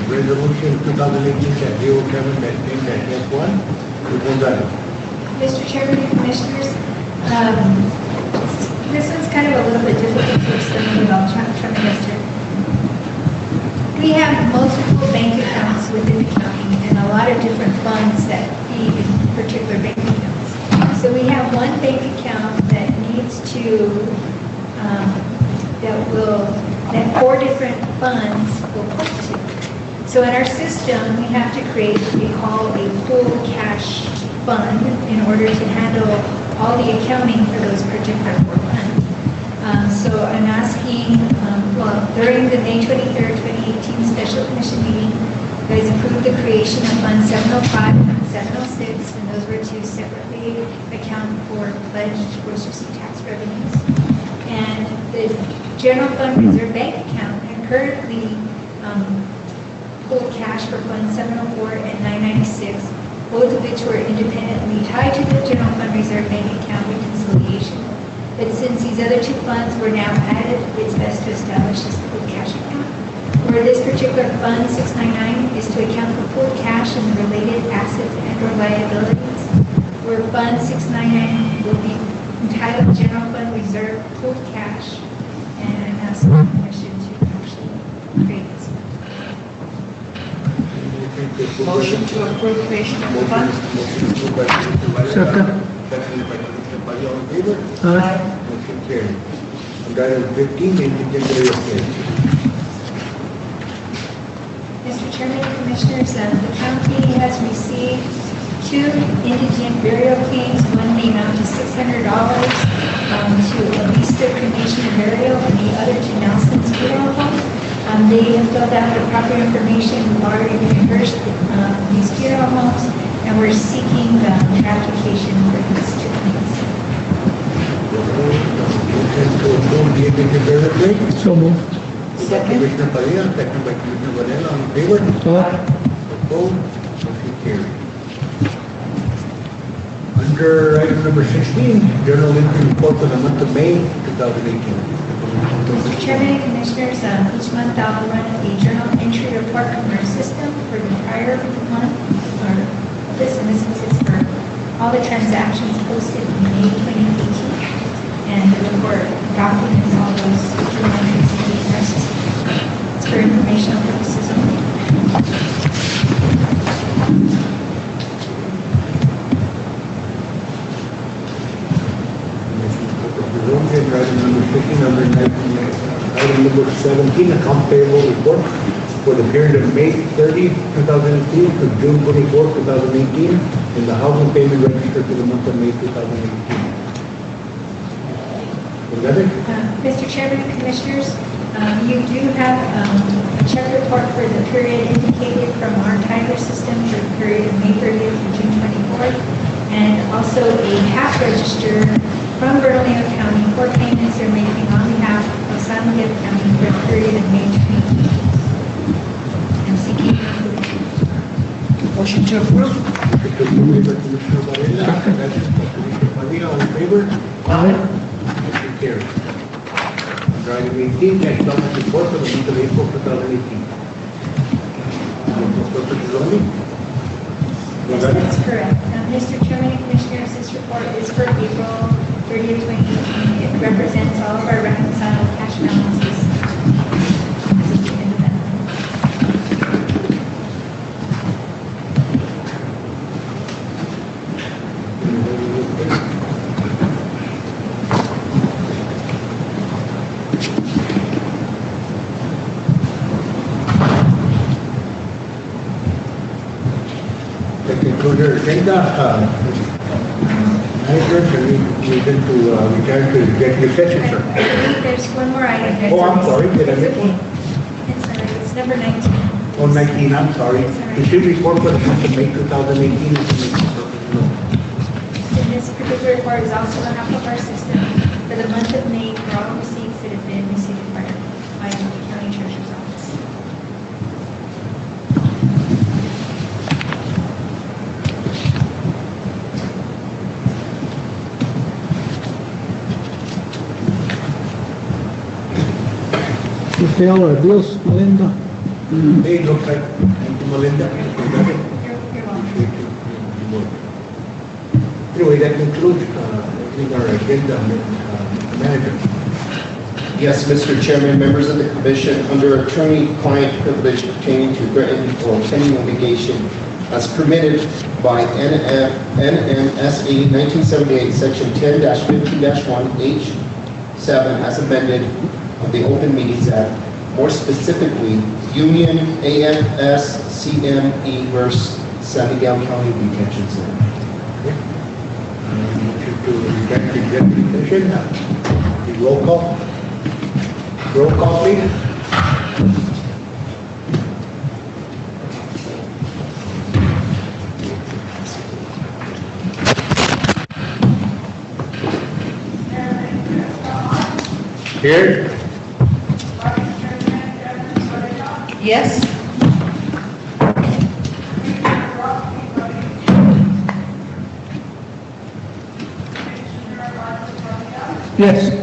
resolution 2018-07-10-F1. Ms. Gonzalez. Mr. Chairman and Commissioners, this one's kind of a little bit difficult to explain, but I'll try my best to. We have multiple bank accounts within the county and a lot of different funds that feed particular bank accounts. So we have one bank account that needs to, that 4 different funds will put to. So in our system, we have to create what we call a pool cash fund in order to handle all the accounting for those particular 4 funds. So I'm asking, during the May 23rd, 2018 special commission meeting, you guys approved the creation of Fund 705 and 706, and those were to separately account for pledged gross receipt tax revenues. And the general fund reserve bank account had currently pulled cash for Fund 704 and 996, both of which were independently tied to the general fund reserve bank account reconciliation. But since these other 2 funds were now added, it's best to establish this pooled cash account. Where this particular fund, 699, is to account for pooled cash and the related assets and or liabilities. Where Fund 699 will be entitled General Fund Reserve Pooled Cash, and I'm asking the commission to actually create this. Motion to approve creation of the fund. Second. Second by Commissioner Padilla. All in favor? Aye. Motion carried. And item 15, intermediary affairs. Mr. Chairman and Commissioners, the county has received 2 indigent burial claims, one in the amount of $600 to Elisa Cremation and Burial, and the other to Nelson's Funeral Home. They have filled out the proper information, we've already reimbursed these funeral homes, and we're seeking ratification for these 2 claims. Motion to approve the indigent burial claim. So move. Commissioner Padilla, second by Commissioner Varela, all in favor? Opposed? Motion carried. Under item number 16, journal entry report for the month of May 2018. Mr. Chairman and Commissioners, each month I'll run a journal entry report from our system for the prior month, or this, and this is for all the transactions posted in May 2018. And the report documents all those journal entries and requests. It's for informational purposes only. Item number 15, item number 17, account payable report for the period of May 30, 2018 to June 24, 2018, in the housing payment register for the month of May 2018. Mr. Chairman and Commissioners, you do have a check report for the period indicated from our Tyler system for the period of May 30th to June 24th, and also a cash register from Bernalillo County for payments they're making on behalf of San Miguel County for the period of May 2018. I'm seeking Motion to approve. Commissioner Varela, second by Commissioner Padilla, all in favor? Motion carried. Under item 18, the installment report for the month of April 2018. For purposes only? Yes, that's correct. Mr. Chairman and Commissioners, this report is for April 30th, 2018. It represents all of our reconciled cash balances as of the end of that month. That concludes our agenda. Manager, can we move into, return to executive session, sir? I believe there's one more item. Oh, I'm sorry, did I miss one? It's all right. It's number 19. Oh, 19, I'm sorry. The should report for the month of May 2018 is And this particular report is also on top of our system for the month of May for all receipts that have been received by the county treasurer's office. You pay all our bills, Melinda? Hey, looks like, thank you, Melinda. You're welcome. Anyway, that concludes, our agenda, manager. Yes, Mr. Chairman, members of the commission, under attorney-client privilege pertaining to threatened or pending litigation as permitted by NMSA 1978, Section 10-15-1H7 as amended of the Open Meetings Act, more specifically, Union AFS-CME versus San Miguel County Detention Center. Motion to return to executive session. Roll call. Roll call, please. Here? Yes? Yes.